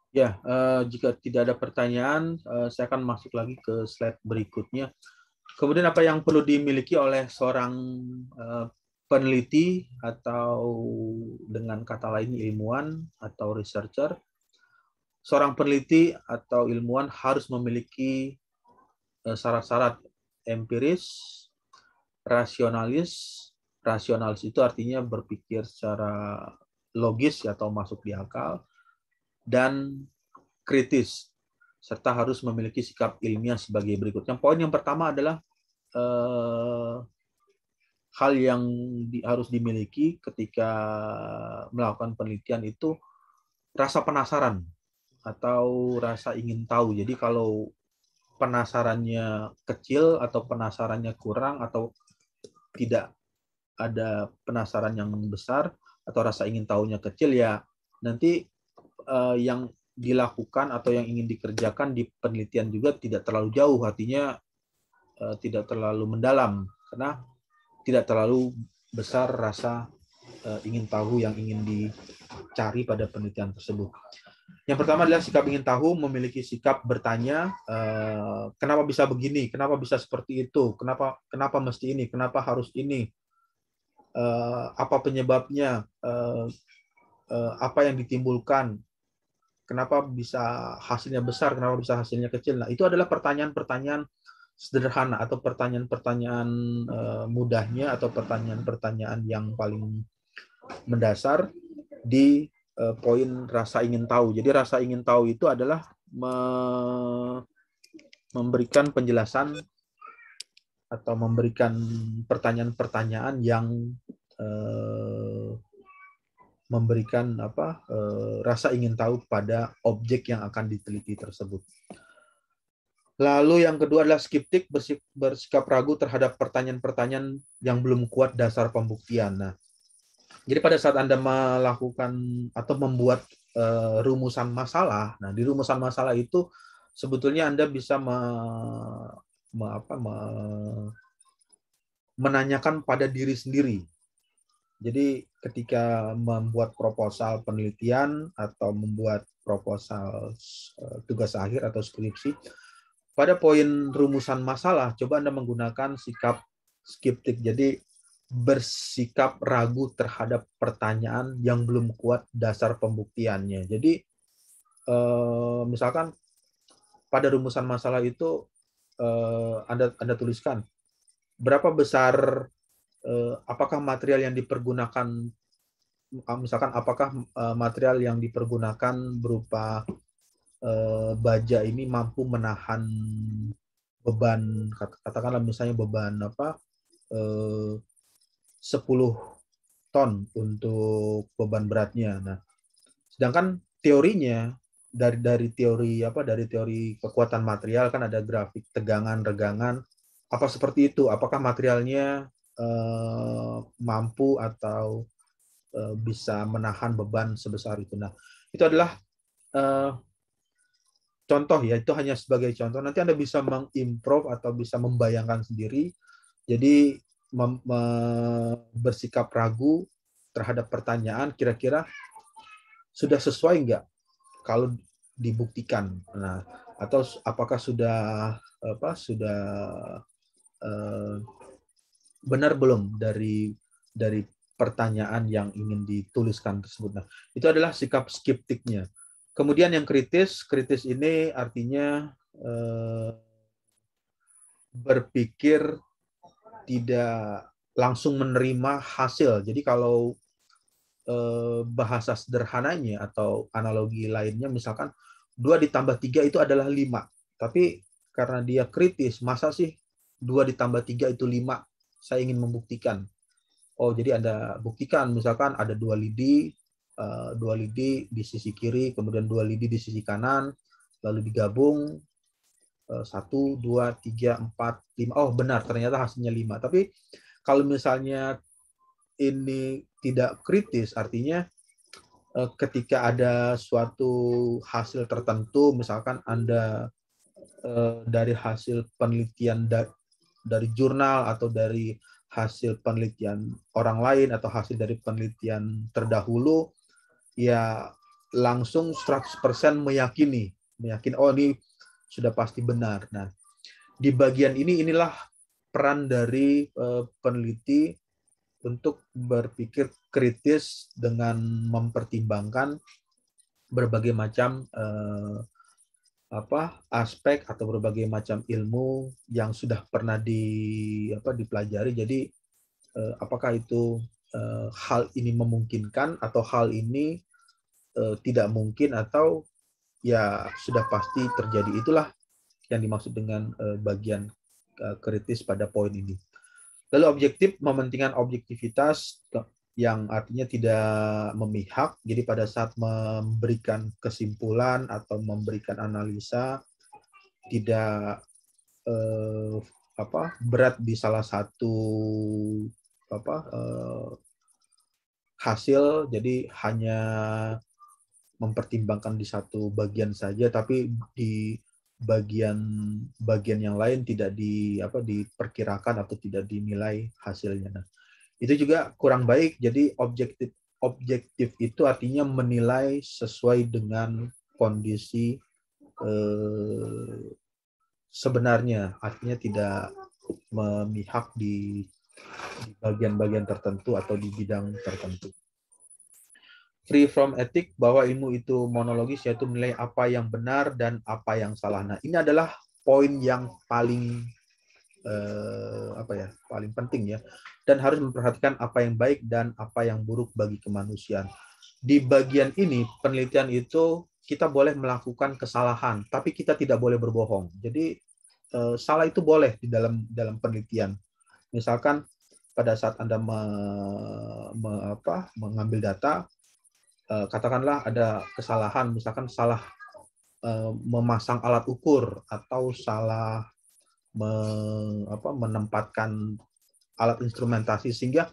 Ya, jika tidak ada pertanyaan, saya akan masuk lagi ke slide berikutnya. Kemudian apa yang perlu dimiliki oleh seorang peneliti atau dengan kata lain ilmuwan atau researcher? Seorang peneliti atau ilmuwan harus memiliki syarat-syarat empiris, rasionalis. Rasionalis itu artinya berpikir secara logis atau masuk di akal, dan kritis, serta harus memiliki sikap ilmiah sebagai berikut. Yang poin yang pertama adalah hal yang harus dimiliki ketika melakukan penelitian itu rasa penasaran atau rasa ingin tahu. Jadi kalau penasarannya kecil atau penasarannya kurang atau tidak ada penasaran yang besar atau rasa ingin tahunya kecil, ya nanti yang dilakukan atau yang ingin dikerjakan di penelitian juga tidak terlalu jauh, artinya tidak terlalu mendalam karena tidak terlalu besar rasa ingin tahu yang ingin dicari pada penelitian tersebut. Yang pertama adalah sikap ingin tahu, memiliki sikap bertanya, kenapa bisa begini, kenapa bisa seperti itu, kenapa mesti ini, kenapa harus ini, apa penyebabnya, apa yang ditimbulkan, kenapa bisa hasilnya besar, kenapa bisa hasilnya kecil. Nah, itu adalah pertanyaan-pertanyaan sederhana atau pertanyaan-pertanyaan mudahnya atau pertanyaan-pertanyaan yang paling mendasar di poin rasa ingin tahu. Jadi rasa ingin tahu itu adalah memberikan penjelasan atau memberikan pertanyaan-pertanyaan yang memberikan rasa ingin tahu pada objek yang akan diteliti tersebut. Lalu yang kedua adalah skeptik, bersikap ragu terhadap pertanyaan-pertanyaan yang belum kuat dasar pembuktian. Nah, Jadi pada saat Anda melakukan atau membuat rumusan masalah, nah di rumusan masalah itu sebetulnya Anda bisa menanyakan pada diri sendiri. Jadi ketika membuat proposal penelitian atau membuat proposal tugas akhir atau skripsi, pada poin rumusan masalah, coba Anda menggunakan sikap skeptik. Jadi bersikap ragu terhadap pertanyaan yang belum kuat dasar pembuktiannya. Jadi misalkan pada rumusan masalah itu Anda tuliskan berapa besar, apakah material yang dipergunakan, misalkan apakah material yang dipergunakan berupa baja ini mampu menahan beban, katakanlah misalnya beban 10 ton untuk beban beratnya. Nah, sedangkan teorinya dari teori kekuatan material kan ada grafik tegangan, regangan, apa seperti itu? Apakah materialnya mampu atau bisa menahan beban sebesar itu? Nah, itu adalah contoh ya, itu hanya sebagai contoh. Nanti Anda bisa mengimprove atau bisa membayangkan sendiri. Jadi bersikap ragu terhadap pertanyaan, kira-kira sudah sesuai nggak kalau dibuktikan. Nah, atau apakah sudah benar belum dari pertanyaan yang ingin dituliskan tersebut. Nah, itu adalah sikap skeptiknya. Kemudian yang kritis ini artinya berpikir tidak langsung menerima hasil. Jadi kalau bahasa sederhananya atau analogi lainnya, misalkan 2 ditambah 3 itu adalah 5. Tapi karena dia kritis, masa sih 2 ditambah 3 itu 5? Saya ingin membuktikan. Oh, jadi Anda buktikan, misalkan ada 2 lidi di sisi kiri, kemudian 2 lidi di sisi kanan, lalu digabung 1, 2, 3, 4, 5. Oh, benar, ternyata hasilnya 5. Tapi kalau misalnya ini tidak kritis, artinya ketika ada suatu hasil tertentu, misalkan Anda dari hasil penelitian dari jurnal atau dari hasil penelitian orang lain atau hasil dari penelitian terdahulu, ya langsung 100% meyakini oh ini sudah pasti benar. Nah, di bagian inilah peran dari peneliti untuk berpikir kritis dengan mempertimbangkan berbagai macam aspek atau berbagai macam ilmu yang sudah pernah dipelajari. Jadi apakah itu hal ini memungkinkan atau hal ini tidak mungkin, atau ya sudah pasti terjadi. Itulah yang dimaksud dengan bagian kritis pada poin ini. Lalu objektif, mementingkan objektivitas yang artinya tidak memihak. Jadi pada saat memberikan kesimpulan atau memberikan analisa, tidak berat di salah satu hasil, jadi hanya mempertimbangkan di satu bagian saja, tapi di bagian yang lain tidak diperkirakan atau tidak dinilai hasilnya. Nah, itu juga kurang baik. Jadi objektif itu artinya menilai sesuai dengan kondisi sebenarnya, artinya tidak memihak di bagian-bagian tertentu atau di bidang tertentu. Free from ethic, bahwa ilmu itu monologis, yaitu menilai apa yang benar dan apa yang salah. Nah, ini adalah poin yang paling paling penting ya, dan harus memperhatikan apa yang baik dan apa yang buruk bagi kemanusiaan. Di bagian ini penelitian itu kita boleh melakukan kesalahan, tapi kita tidak boleh berbohong. Jadi salah itu boleh di dalam penelitian. Misalkan pada saat Anda mengambil data, katakanlah ada kesalahan, misalkan salah memasang alat ukur atau salah menempatkan alat instrumentasi, sehingga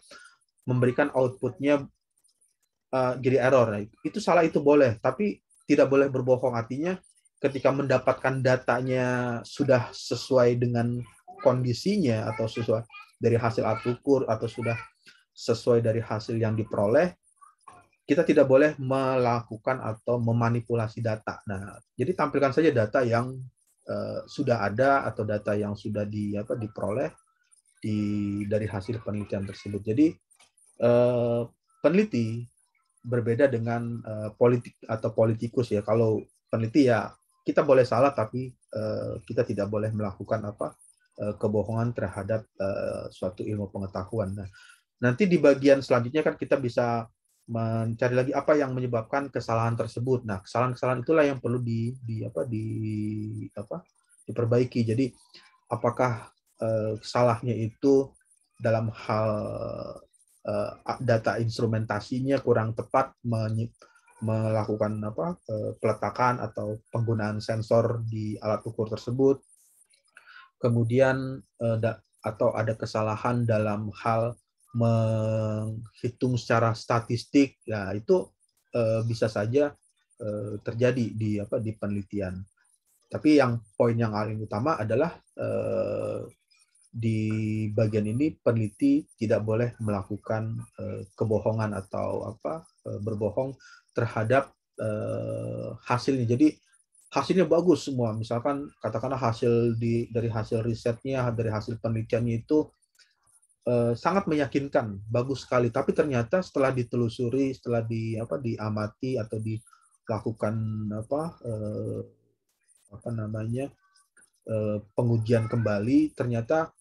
memberikan outputnya jadi error. Nah, itu salah, itu boleh, tapi tidak boleh berbohong. Artinya ketika mendapatkan datanya sudah sesuai dengan kondisinya atau sesuai dari hasil alat ukur atau sudah sesuai dari hasil yang diperoleh, kita tidak boleh melakukan atau memanipulasi data. Nah, jadi tampilkan saja data yang sudah ada atau data yang sudah diperoleh dari hasil penelitian tersebut. Jadi peneliti berbeda dengan politik atau politikus ya. Kalau peneliti ya kita boleh salah, tapi kita tidak boleh melakukan kebohongan terhadap suatu ilmu pengetahuan. Nah, nanti di bagian selanjutnya kan kita bisa mencari lagi apa yang menyebabkan kesalahan tersebut. Nah, kesalahan-kesalahan itulah yang perlu diperbaiki. Jadi, apakah salahnya itu dalam hal data instrumentasinya kurang tepat, melakukan peletakan atau penggunaan sensor di alat ukur tersebut, kemudian atau ada kesalahan dalam hal menghitung secara statistik, ya itu bisa saja terjadi di penelitian. Tapi yang poin yang paling utama adalah di bagian ini peneliti tidak boleh melakukan kebohongan atau berbohong terhadap hasilnya. Jadi hasilnya bagus semua. Misalkan katakanlah dari hasil risetnya, dari hasil penelitiannya itu sangat meyakinkan, bagus sekali. Tapi ternyata setelah ditelusuri, setelah diamati atau dilakukan pengujian kembali, ternyata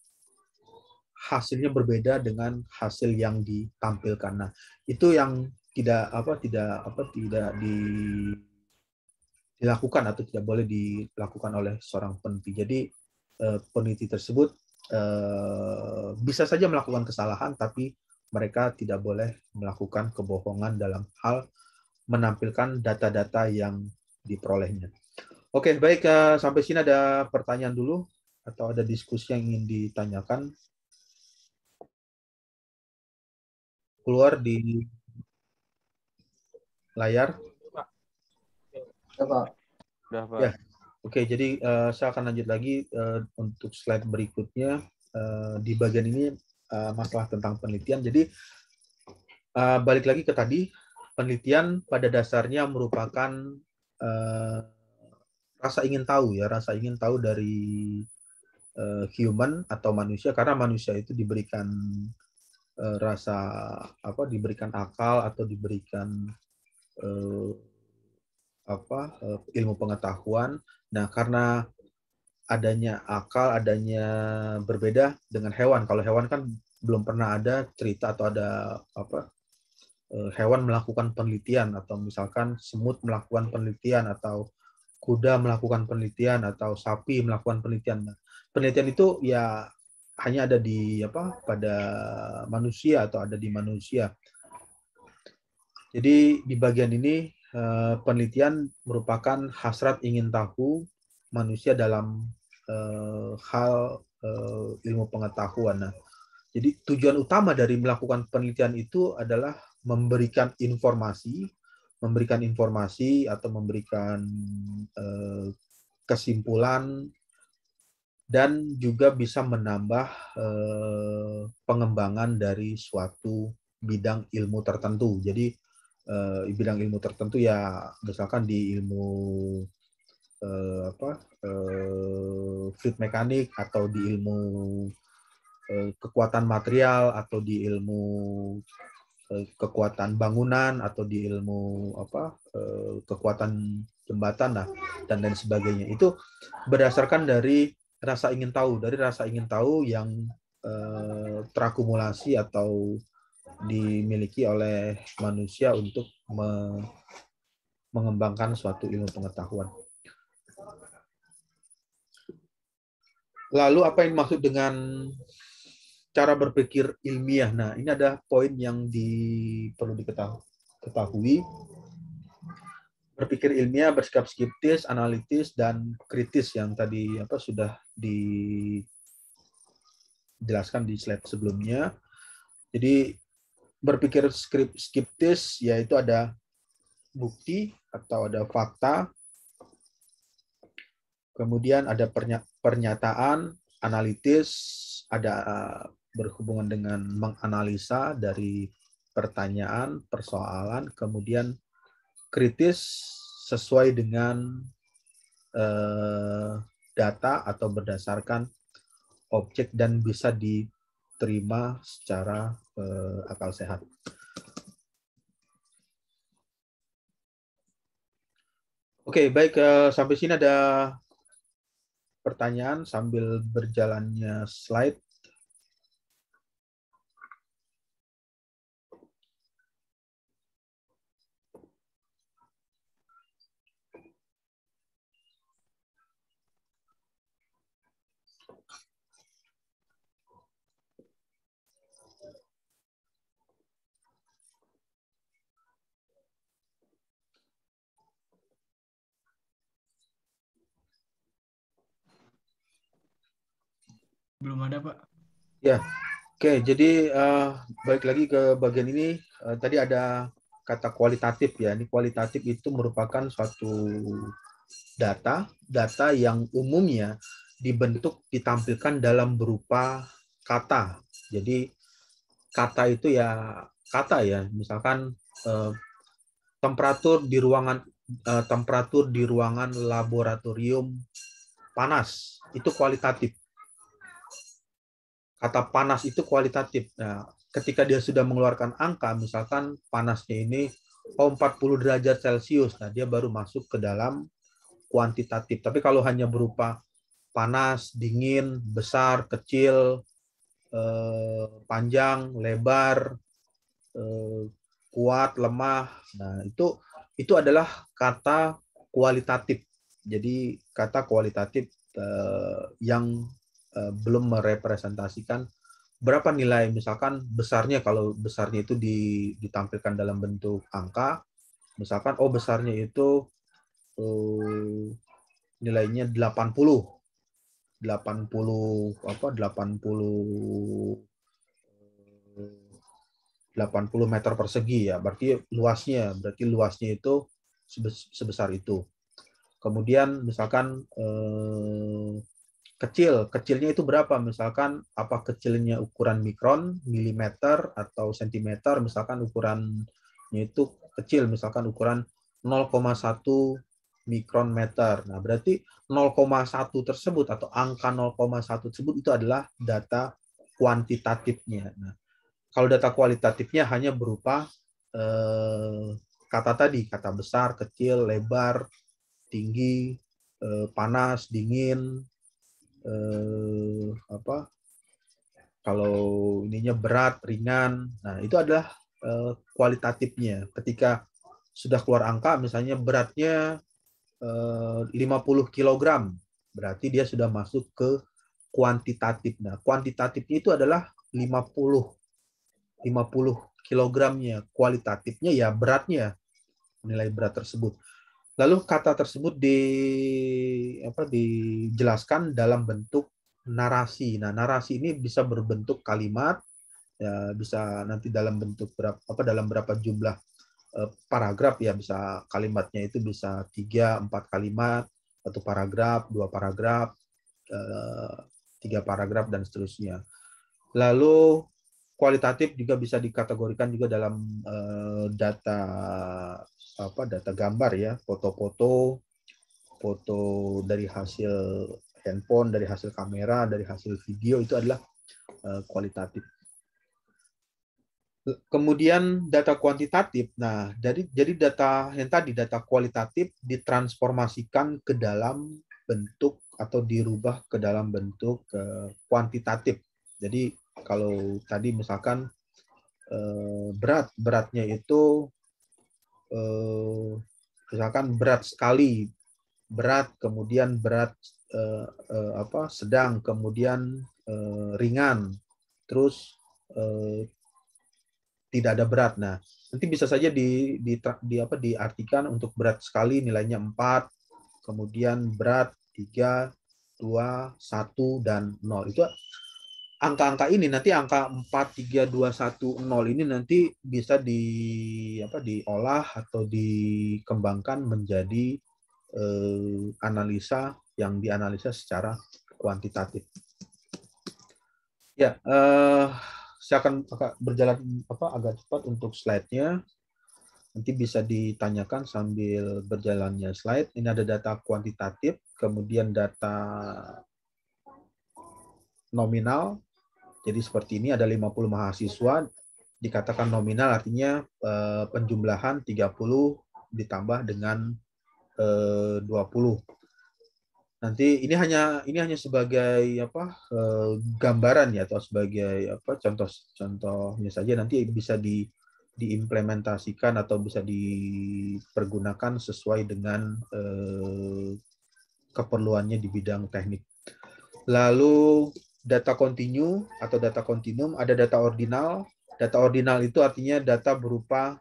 hasilnya berbeda dengan hasil yang ditampilkan. Nah, itu yang tidak dilakukan atau tidak boleh dilakukan oleh seorang peneliti. Jadi peneliti tersebut bisa saja melakukan kesalahan, tapi mereka tidak boleh melakukan kebohongan dalam hal menampilkan data-data yang diperolehnya. Oke, baik. Sampai sini ada pertanyaan dulu atau ada diskusi yang ingin ditanyakan? Keluar di layar. Udah, Pak. Ya. Oke, jadi saya akan lanjut lagi untuk slide berikutnya. Di bagian ini masalah tentang penelitian. Jadi balik lagi ke tadi, penelitian pada dasarnya merupakan rasa ingin tahu ya, rasa ingin tahu dari human atau manusia, karena manusia itu diberikan diberikan akal atau diberikan ilmu pengetahuan. Nah, karena adanya akal, adanya berbeda dengan hewan. Kalau hewan kan belum pernah ada cerita atau ada hewan melakukan penelitian, atau misalkan semut melakukan penelitian, atau kuda melakukan penelitian, atau sapi melakukan penelitian. Nah, penelitian itu ya hanya ada pada manusia atau ada di manusia. Jadi di bagian ini penelitian merupakan hasrat ingin tahu manusia dalam hal ilmu pengetahuan. Nah, jadi tujuan utama dari melakukan penelitian itu adalah memberikan informasi atau memberikan kesimpulan, dan juga bisa menambah pengembangan dari suatu bidang ilmu tertentu. Jadi bidang ilmu tertentu ya, misalkan di ilmu fluid mekanik, atau di ilmu kekuatan material, atau di ilmu kekuatan bangunan, atau di ilmu kekuatan jembatan, dan lain sebagainya. Itu berdasarkan dari rasa ingin tahu yang terakumulasi atau dimiliki oleh manusia untuk mengembangkan suatu ilmu pengetahuan. Lalu apa yang dimaksud dengan cara berpikir ilmiah? Nah, ini ada poin yang perlu diketahui. Berpikir ilmiah bersikap skeptis, analitis, dan kritis yang tadi sudah dijelaskan di slide sebelumnya. Jadi berpikir skeptis, yaitu ada bukti atau ada fakta, kemudian ada pernyataan analitis, ada berhubungan dengan menganalisa dari pertanyaan, persoalan, kemudian kritis sesuai dengan data atau berdasarkan objek dan bisa diterima secara akal sehat. Oke, baik. Sampai sini ada pertanyaan sambil berjalannya slide. Belum ada, Pak. Ya, oke. Jadi balik lagi ke bagian ini. Tadi ada kata kualitatif ya. Ini kualitatif itu merupakan suatu data yang umumnya ditampilkan dalam berupa kata. Jadi kata itu ya kata ya. Misalkan temperatur di ruangan laboratorium panas itu kualitatif. Kata panas itu kualitatif. Nah, ketika dia sudah mengeluarkan angka, misalkan panasnya ini 40 derajat Celcius, nah dia baru masuk ke dalam kuantitatif. Tapi kalau hanya berupa panas, dingin, besar, kecil, panjang, lebar, kuat, lemah, nah itu adalah kata kualitatif. Jadi kata kualitatif yang belum merepresentasikan berapa nilai, misalkan besarnya, kalau besarnya itu ditampilkan dalam bentuk angka, misalkan besarnya itu nilainya 80 meter persegi ya, berarti luasnya itu sebesar itu. Kemudian misalkan kecilnya itu berapa, misalkan apa kecilnya ukuran mikron, milimeter atau sentimeter, misalkan ukurannya itu kecil, misalkan ukuran 0,1 mikrometer. Nah, berarti 0,1 tersebut atau angka 0,1 tersebut itu adalah data kuantitatifnya. Nah, kalau data kualitatifnya hanya berupa kata tadi, kata besar, kecil, lebar, tinggi, panas, dingin, kalau ininya berat, ringan. Nah, itu adalah kualitatifnya. Ketika sudah keluar angka, misalnya beratnya 50 kg, berarti dia sudah masuk ke kuantitatif. Nah, kuantitatifnya itu adalah 50 kilogramnya. Kualitatifnya ya beratnya, nilai berat tersebut. Lalu kata tersebut dijelaskan dalam bentuk narasi. Nah, narasi ini bisa berbentuk kalimat, ya, bisa nanti dalam bentuk dalam berapa jumlah paragraf ya, bisa kalimatnya itu bisa 3-4 kalimat, 1 paragraf, 2 paragraf, 3 paragraf dan seterusnya. Lalu kualitatif juga bisa dikategorikan juga dalam data gambar ya, foto dari hasil handphone, dari hasil kamera, dari hasil video, itu adalah kualitatif. Kemudian data kuantitatif. Nah, jadi data yang tadi, data kualitatif ditransformasikan ke dalam bentuk atau dirubah ke dalam bentuk kuantitatif. Jadi kalau tadi misalkan beratnya itu misalkan berat sekali, berat, kemudian berat sedang, kemudian ringan, terus tidak ada berat. Nah, nanti bisa saja diartikan untuk berat sekali nilainya 4, kemudian berat 3, 2, 1 dan 0. Itu angka-angka ini nanti angka 43210 ini nanti bisa diolah atau dikembangkan menjadi analisa yang dianalisa secara kuantitatif. Ya, saya akan berjalan agak cepat untuk slide-nya. Nanti bisa ditanyakan sambil berjalannya slide. Ini ada data kuantitatif, kemudian data nominal. Jadi seperti ini ada 50 mahasiswa, dikatakan nominal artinya penjumlahan 30 ditambah dengan 20. Nanti ini hanya sebagai gambaran ya, atau sebagai contohnya saja, nanti bisa diimplementasikan atau bisa dipergunakan sesuai dengan keperluannya di bidang teknik. Lalu data kontinu atau data kontinum, ada data ordinal. Data ordinal itu artinya data berupa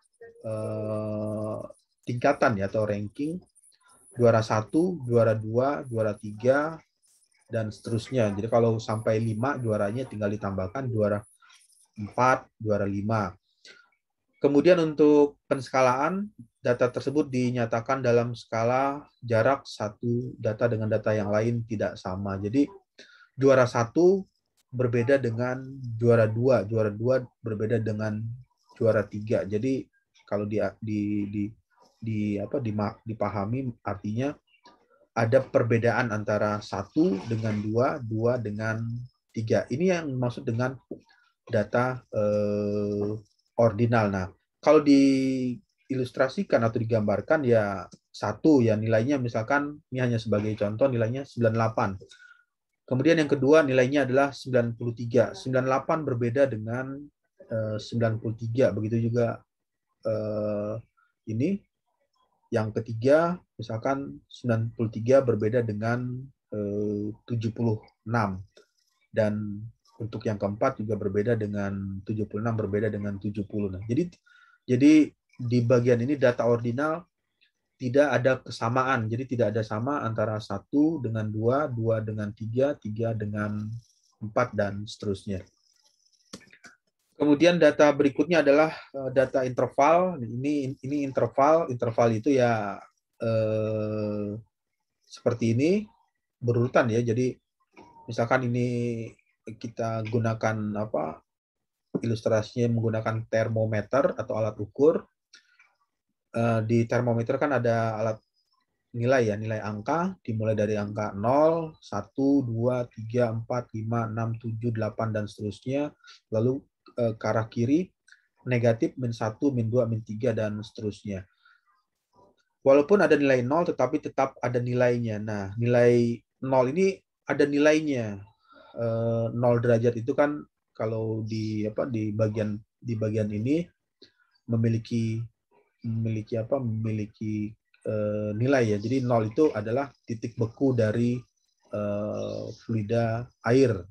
tingkatan ya, atau ranking. Juara 1, juara 2, juara 3, dan seterusnya. Jadi kalau sampai 5 juaranya tinggal ditambahkan juara 4, juara 5. Kemudian untuk penskalaan, data tersebut dinyatakan dalam skala jarak satu data dengan data yang lain tidak sama. Jadi juara 1 berbeda dengan juara 2, juara 2 berbeda dengan juara 3. Jadi kalau dipahami artinya ada perbedaan antara 1 dengan 2, 2 dengan 3. Ini yang dimaksud dengan data ordinal. Nah, kalau diilustrasikan atau digambarkan ya 1 ya nilainya, misalkan ini hanya sebagai contoh, nilainya 98. Kemudian yang kedua nilainya adalah 93. 98 berbeda dengan 93. Begitu juga ini. Yang ketiga, misalkan 93 berbeda dengan 76. Dan untuk yang keempat juga berbeda dengan 76, berbeda dengan 70. Nah, jadi di bagian ini data ordinal tidak ada kesamaan. Jadi tidak ada sama antara 1 dengan 2, 2 dengan 3, 3 dengan 4, dan seterusnya. Kemudian data berikutnya adalah data interval. Ini interval itu ya seperti ini berurutan ya. Jadi misalkan ini kita gunakan ilustrasinya menggunakan termometer atau alat ukur. Di termometer kan ada alat nilai ya, nilai angka dimulai dari angka 0, 1, 2, 3, 4, 5, 6, 7, 8 dan seterusnya. Lalu ke arah kiri negatif -1, -2, -3 dan seterusnya. Walaupun ada nilai 0 tetapi tetap ada nilainya. Nah, nilai 0 ini ada nilainya. 0 derajat itu kan kalau di bagian ini memiliki nilai ya. Jadi 0 itu adalah titik beku dari fluida air.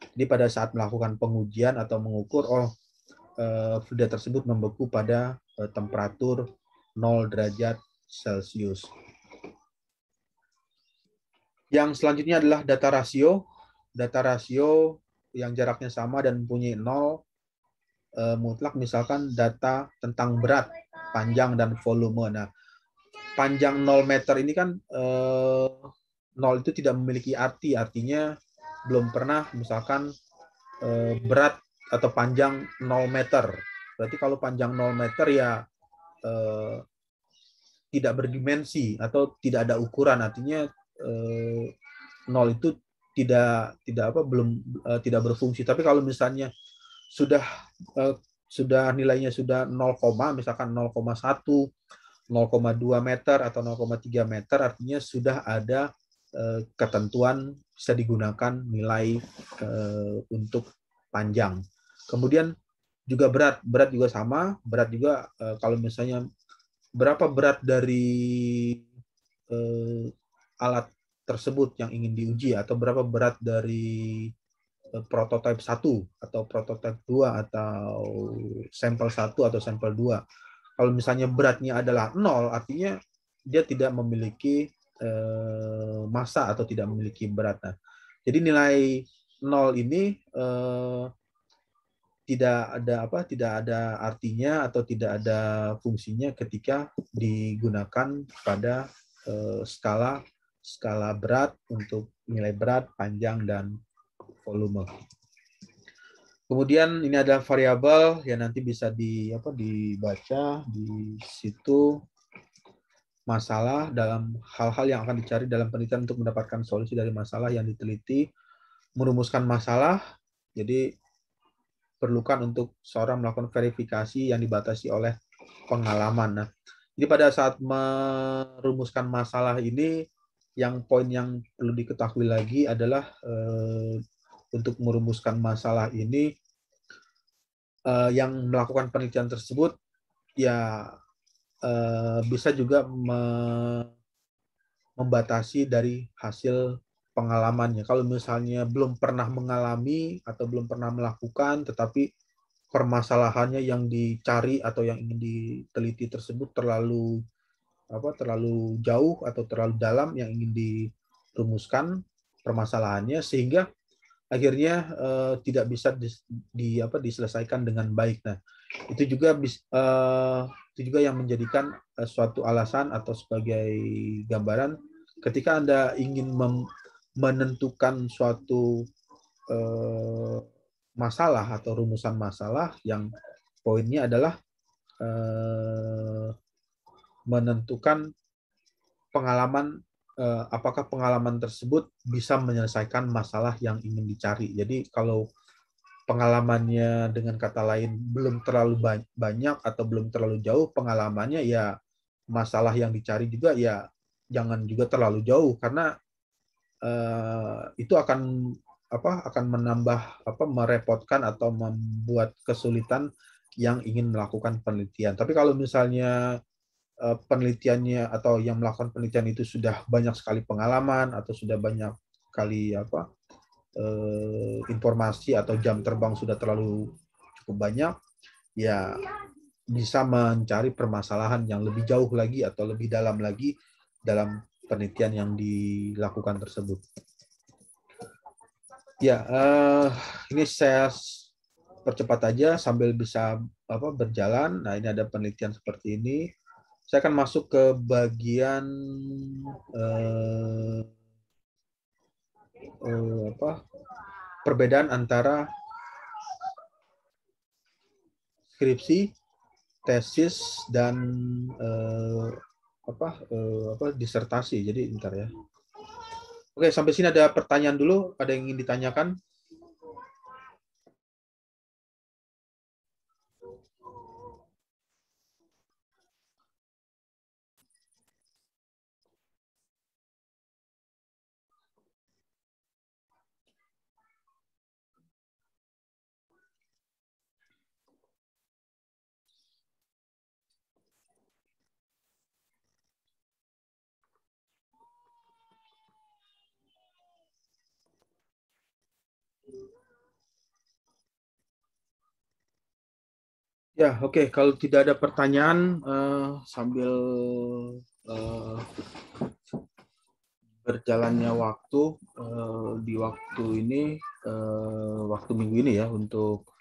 Jadi pada saat melakukan pengujian atau mengukur, fluida tersebut membeku pada temperatur 0 derajat Celcius. Yang selanjutnya adalah data rasio. Data rasio yang jaraknya sama dan mempunyai 0 mutlak, misalkan data tentang berat, panjang, dan volume. Nah, panjang 0 meter ini kan 0 itu tidak memiliki arti, artinya belum pernah misalkan berat atau panjang 0 meter. Berarti kalau panjang 0 meter ya tidak berdimensi atau tidak ada ukuran, artinya 0 itu tidak berfungsi. Tapi kalau misalnya sudah nilainya sudah 0, misalkan 0,1, 0,2 meter atau 0,3 meter, artinya sudah ada ketentuan bisa digunakan nilai untuk panjang. Kemudian juga berat juga sama. Berat juga kalau misalnya berapa berat dari alat tersebut yang ingin diuji, atau berapa berat dari prototipe 1 atau prototipe 2 atau sampel 1 atau sampel 2. Kalau misalnya beratnya adalah 0, artinya dia tidak memiliki massa atau tidak memiliki berat. Nah, jadi nilai nol ini tidak ada artinya atau tidak ada fungsinya ketika digunakan pada skala berat untuk nilai berat, panjang, dan volume. Kemudian ini ada variabel yang nanti bisa dibaca di situ, masalah dalam hal-hal yang akan dicari dalam penelitian untuk mendapatkan solusi dari masalah yang diteliti, merumuskan masalah. Jadi perlukan untuk seorang melakukan verifikasi yang dibatasi oleh pengalaman. Nah, jadi pada saat merumuskan masalah ini, poin yang perlu diketahui lagi adalah untuk merumuskan masalah ini, yang melakukan penelitian tersebut ya bisa juga membatasi dari hasil pengalamannya. Kalau misalnya belum pernah mengalami atau belum pernah melakukan, tetapi permasalahannya yang dicari atau yang ingin diteliti tersebut terlalu jauh atau terlalu dalam yang ingin dirumuskan permasalahannya, sehingga akhirnya tidak bisa diselesaikan dengan baik. Nah, itu juga yang menjadikan suatu alasan atau sebagai gambaran ketika Anda ingin menentukan suatu masalah atau rumusan masalah yang poinnya adalah menentukan pengalaman, apakah pengalaman tersebut bisa menyelesaikan masalah yang ingin dicari. Jadi kalau pengalamannya dengan kata lain belum terlalu banyak atau belum terlalu jauh pengalamannya, ya masalah yang dicari juga ya jangan juga terlalu jauh, karena itu akan menambah merepotkan atau membuat kesulitan yang ingin melakukan penelitian. Tapi kalau misalnya penelitiannya atau yang melakukan penelitian itu sudah banyak sekali pengalaman atau sudah banyak kali informasi atau jam terbang sudah terlalu cukup banyak, ya bisa mencari permasalahan yang lebih jauh lagi atau lebih dalam lagi dalam penelitian yang dilakukan tersebut. Ya, ini saya percepat aja sambil bisa berjalan. Nah, ini ada penelitian seperti ini. Saya akan masuk ke bagian perbedaan antara skripsi, tesis, dan disertasi. Jadi bentar ya. Oke, sampai sini ada pertanyaan dulu. Ada yang ingin ditanyakan? Ya, oke. Kalau tidak ada pertanyaan, sambil berjalannya waktu, di waktu ini, waktu minggu ini ya, untuk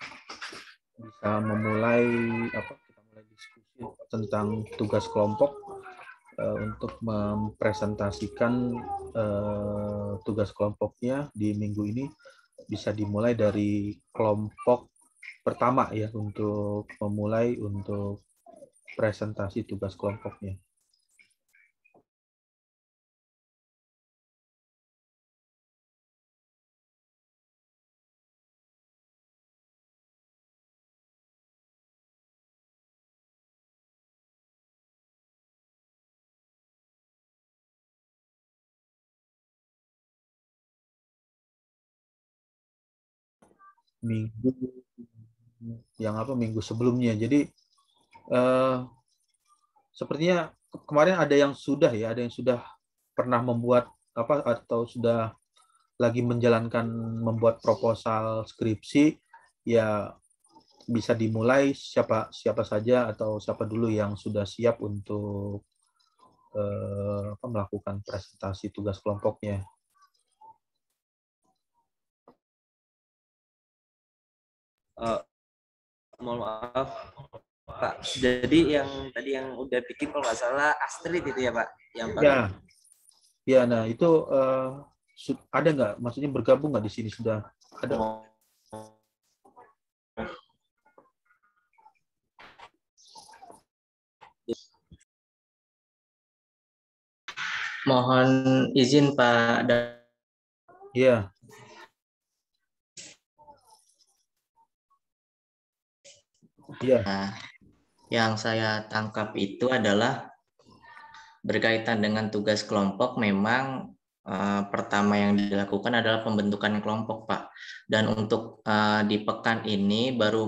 bisa memulai kita mulai diskusi tentang tugas kelompok, untuk mempresentasikan tugas kelompoknya di minggu ini bisa dimulai dari kelompok pertama ya, untuk memulai untuk presentasi tugas kelompoknya. Minggu sebelumnya. Jadi sepertinya kemarin ada yang sudah pernah membuat atau sudah lagi menjalankan membuat proposal skripsi, ya bisa dimulai siapa saja atau siapa dulu yang sudah siap untuk melakukan presentasi tugas kelompoknya. mohon maaf Pak. Jadi yang tadi yang udah bikin kalau nggak salah Astrid itu ya Pak, yang Ya, ya. Nah itu ada nggak? Maksudnya bergabung nggak di sini sudah ada? Mohon izin Pak. Iya. Iya. Nah, yang saya tangkap itu adalah berkaitan dengan tugas kelompok. Memang pertama yang dilakukan adalah pembentukan kelompok, Pak. Dan untuk di pekan ini baru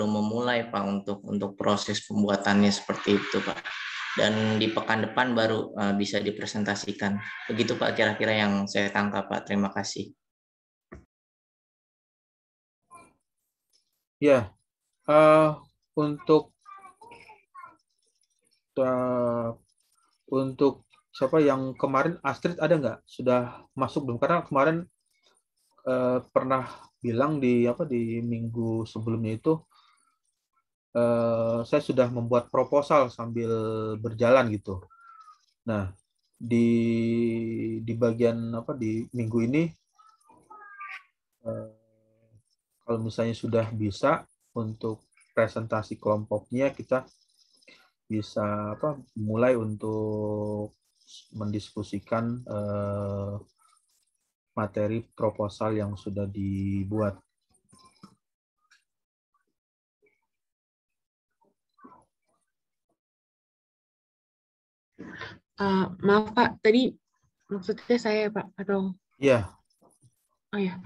memulai, Pak, untuk proses pembuatannya seperti itu, Pak. Dan di pekan depan baru bisa dipresentasikan. Begitu, Pak, kira-kira yang saya tangkap, Pak. Terima kasih. Ya, untuk siapa yang kemarin Astrid ada nggak? Sudah masuk belum? Karena kemarin pernah bilang di minggu sebelumnya itu saya sudah membuat proposal sambil berjalan gitu. Nah, di bagian di minggu ini kalau misalnya sudah bisa untuk presentasi kelompoknya, kita bisa mulai untuk mendiskusikan materi proposal yang sudah dibuat. Maaf Pak, tadi maksudnya saya Pak atau? Iya. Oh ya,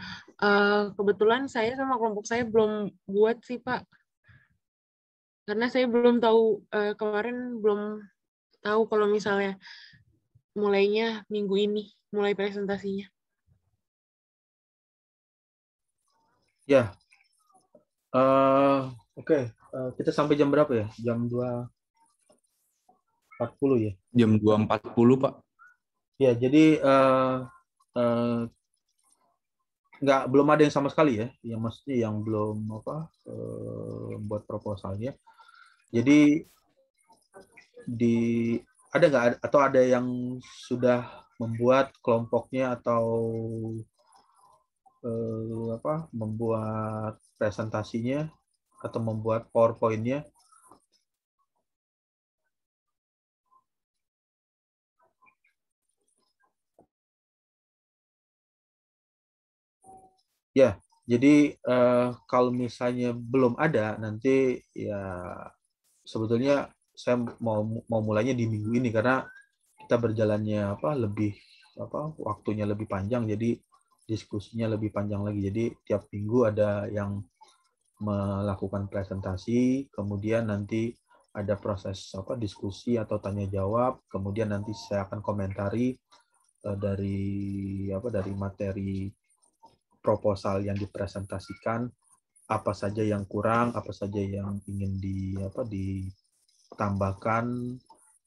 kebetulan saya sama kelompok saya belum buat sih Pak, karena saya belum tahu kemarin belum tahu kalau misalnya mulainya minggu ini, mulai presentasinya. Ya. Oke. Kita sampai jam berapa ya? Jam 2.40 ya? Jam 2.40, Pak. Ya, jadi belum ada yang sama sekali ya, yang mesti yang belum buat proposalnya. Jadi ada nggak atau ada yang sudah membuat kelompoknya atau membuat presentasinya atau membuat PowerPoint-nya? Ya, jadi kalau misalnya belum ada, nanti ya sebetulnya saya mau mulainya di minggu ini karena kita berjalannya waktunya lebih panjang, jadi diskusinya lebih panjang lagi. Jadi tiap minggu ada yang melakukan presentasi, kemudian nanti ada proses diskusi atau tanya jawab, kemudian nanti saya akan komentari dari materi proposal yang dipresentasikan, apa saja yang kurang, apa saja yang ingin ditambahkan.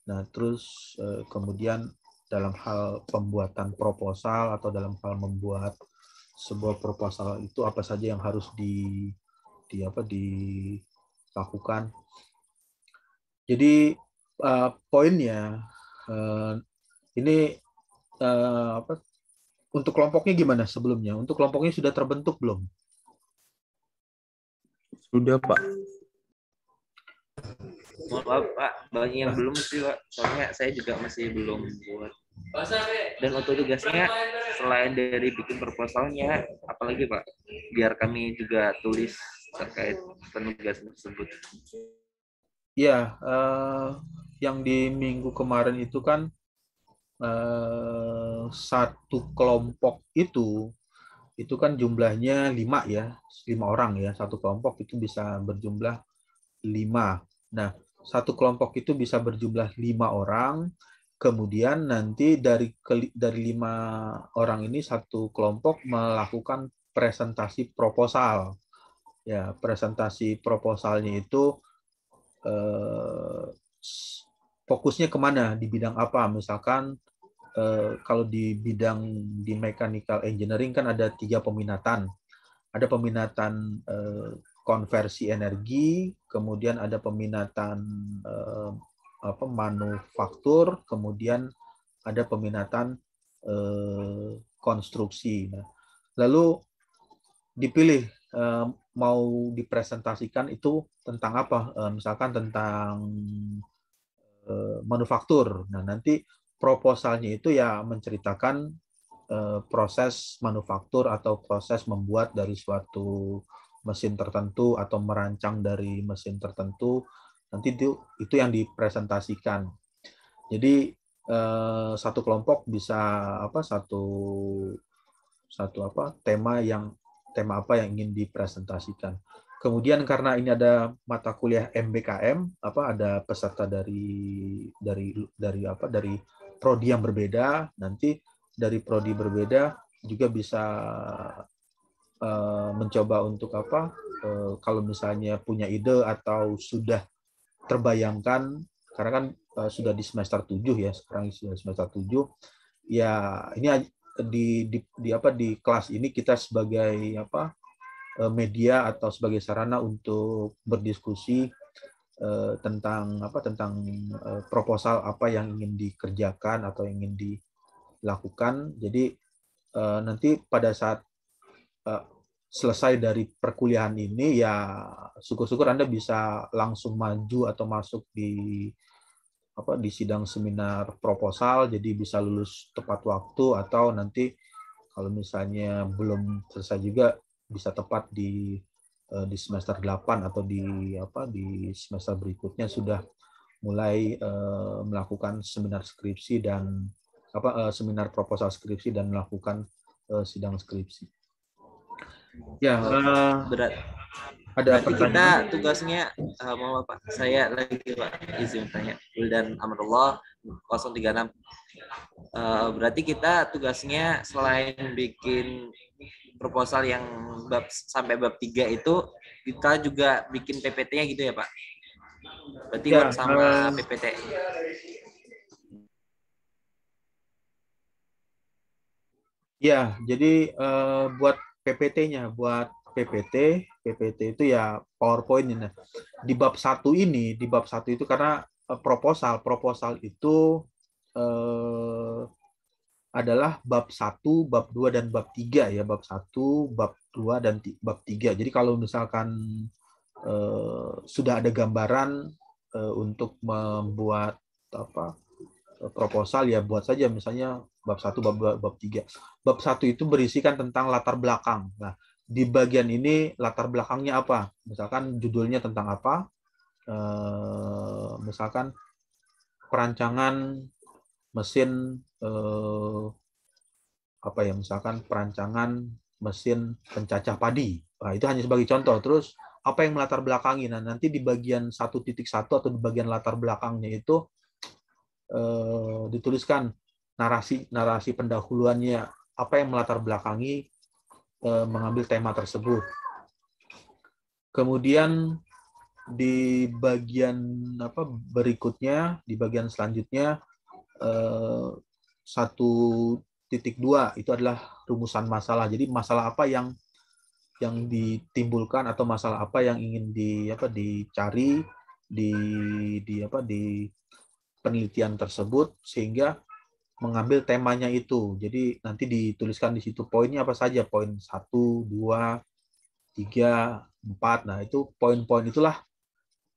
Nah, terus kemudian dalam hal pembuatan proposal atau dalam hal membuat sebuah proposal itu apa saja yang harus dilakukan. Jadi poinnya ini untuk kelompoknya gimana sebelumnya? Untuk kelompoknya sudah terbentuk belum? Sudah, Pak. Mohon maaf Pak, banyak yang belum sih Pak. Soalnya saya juga masih belum buat. Dan untuk tugasnya selain dari bikin proposalnya, apalagi Pak, biar kami juga tulis terkait penugasan tersebut. Ya, yang di minggu kemarin itu kan satu kelompok itu kan jumlahnya 5 orang ya. Satu kelompok itu bisa berjumlah 5. Nah, satu kelompok itu bisa berjumlah 5 orang. Kemudian nanti dari 5 orang ini satu kelompok melakukan presentasi proposal. Ya, presentasi proposalnya itu fokusnya kemana, di bidang apa? Misalkan kalau di bidang di mechanical engineering kan ada 3 peminatan. ada peminatan konversi energi, kemudian ada peminatan manufaktur, kemudian ada peminatan konstruksi. Nah, lalu dipilih mau dipresentasikan itu tentang apa? Misalkan tentang manufaktur. Nah, nanti proposalnya itu ya menceritakan proses manufaktur atau proses membuat dari suatu mesin tertentu atau merancang dari mesin tertentu. Nanti itu yang dipresentasikan. Jadi satu kelompok bisa tema apa yang ingin dipresentasikan. Kemudian karena ini ada mata kuliah MBKM, ada peserta dari prodi yang berbeda, nanti dari prodi berbeda juga bisa mencoba untuk kalau misalnya punya ide atau sudah terbayangkan, karena kan sudah di semester 7 ya, sekarang sudah semester 7, ya ini di kelas ini kita sebagai media atau sebagai sarana untuk berdiskusi tentang proposal apa yang ingin dikerjakan atau yang ingin dilakukan. Jadi nanti pada saat selesai dari perkuliahan ini, ya syukur-syukur Anda bisa langsung maju atau masuk di sidang seminar proposal, jadi bisa lulus tepat waktu, atau nanti kalau misalnya belum selesai juga bisa tepat di semester 8 atau di semester berikutnya sudah mulai melakukan seminar skripsi dan seminar proposal skripsi dan melakukan sidang skripsi. Ya, berarti kita tugasnya mau Pak, saya lagi Pak izin tanya, Wildan Amrullah 036. Berarti kita tugasnya selain bikin proposal yang sampai bab 3 itu, kita juga bikin PPT-nya gitu ya Pak? Berarti ya, sama PPT. Ya, jadi buat PPT-nya, PPT itu ya PowerPoint. Nah, di bab 1 itu karena proposal itu adalah bab 1, bab 2 dan bab 3 ya, bab 1, bab 2 dan bab 3. Jadi kalau misalkan sudah ada gambaran untuk membuat proposal, ya buat saja misalnya bab 1, bab 2, bab 3. Bab 1 itu berisikan tentang latar belakang. Nah, di bagian ini latar belakangnya apa? Misalkan judulnya tentang apa? Misalkan perancangan mesin misalkan perancangan mesin pencacah padi. Nah, itu hanya sebagai contoh. Terus apa yang melatar belakangi? Nah, nanti di bagian 1.1 atau di bagian latar belakangnya itu dituliskan narasi pendahuluannya, apa yang melatar belakangi mengambil tema tersebut. Kemudian di bagian berikutnya, di bagian selanjutnya 1.2 itu adalah rumusan masalah. Jadi masalah apa yang ditimbulkan atau masalah apa yang ingin dicari di penelitian tersebut sehingga mengambil temanya itu. Jadi nanti dituliskan di situ poinnya apa saja, poin 1, 2, 3, 4. Nah, itu poin-poin itulah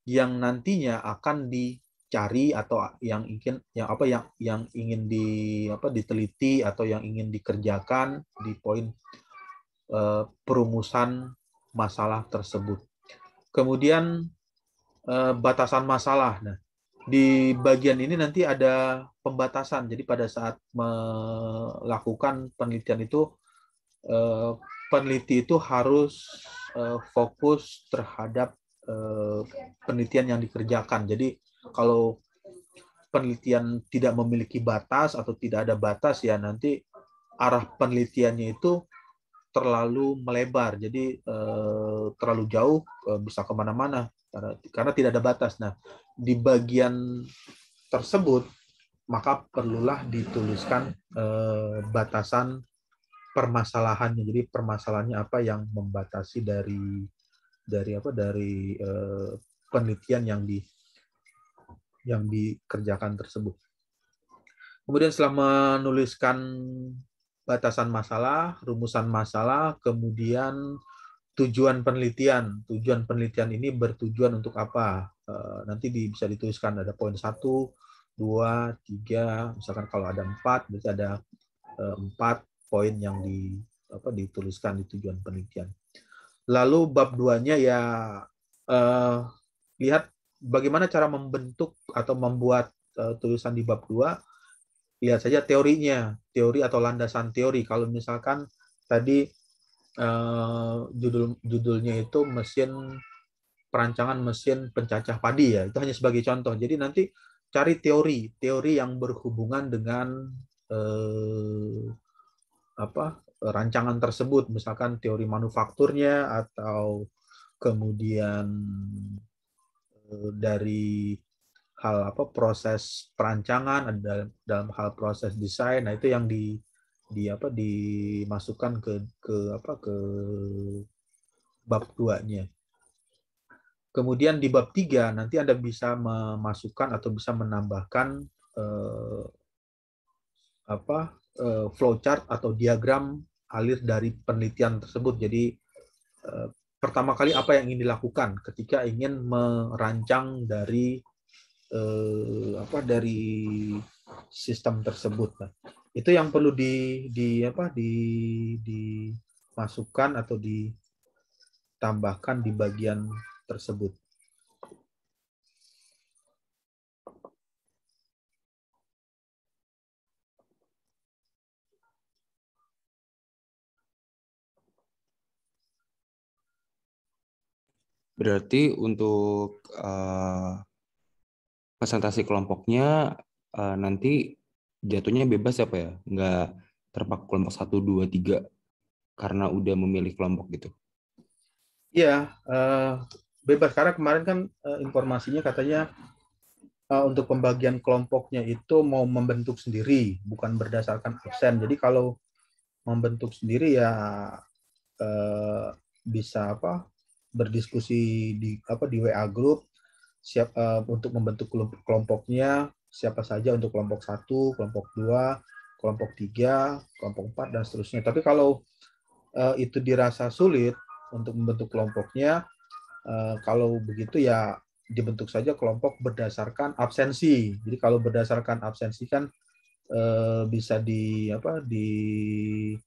yang nantinya akan dicari atau yang ingin diteliti atau yang ingin dikerjakan di poin perumusan masalah tersebut. Kemudian batasan masalah. Nah, di bagian ini nanti ada pembatasan. Jadi pada saat melakukan penelitian itu, peneliti itu harus fokus terhadap penelitian yang dikerjakan. Jadi kalau penelitian tidak memiliki batas atau tidak ada batas, ya nanti arah penelitiannya itu terlalu melebar. Jadi terlalu jauh, bisa kemana-mana karena tidak ada batas. Nah, di bagian tersebut maka perlulah dituliskan batasan permasalahannya. Jadi permasalahannya apa yang membatasi dari penelitian yang dikerjakan tersebut. Kemudian setelah menuliskan batasan masalah, rumusan masalah, kemudian tujuan penelitian. Tujuan penelitian ini bertujuan untuk apa? Nanti bisa dituliskan ada poin 1, 2, 3, misalkan kalau ada 4, berarti ada 4 poin yang dituliskan di tujuan penelitian. Lalu bab 2-nya ya lihat bagaimana cara membentuk atau membuat tulisan di bab 2. Lihat saja teorinya, teori atau landasan teori. Kalau misalkan tadi judulnya itu perancangan mesin pencacah padi ya, itu hanya sebagai contoh. Jadi nanti cari teori yang berhubungan dengan rancangan tersebut, misalkan teori manufakturnya atau kemudian dari hal proses perancangan, ada dalam hal proses desain. Nah, itu yang dimasukkan ke bab 2-nya. Kemudian di bab 3 nanti Anda bisa memasukkan atau bisa menambahkan flowchart atau diagram alir dari penelitian tersebut. Jadi pertama kali apa yang ingin dilakukan ketika ingin merancang dari sistem tersebut. Nah, itu yang perlu dimasukkan atau ditambahkan di bagian tersebut. Berarti untuk presentasi kelompoknya nanti jatuhnya bebas ya Pak ya? Nggak terpaku kelompok 1, 2, 3 karena udah memilih kelompok gitu? Iya, bebas. Karena kemarin kan informasinya katanya untuk pembagian kelompoknya itu mau membentuk sendiri, bukan berdasarkan absen. Jadi kalau membentuk sendiri ya bisa berdiskusi di WA group untuk membentuk kelompoknya, siapa saja untuk kelompok 1, kelompok 2, kelompok 3, kelompok 4 dan seterusnya. Tapi kalau itu dirasa sulit untuk membentuk kelompoknya, kalau begitu ya dibentuk saja kelompok berdasarkan absensi. Jadi kalau berdasarkan absensi kan bisa diketahui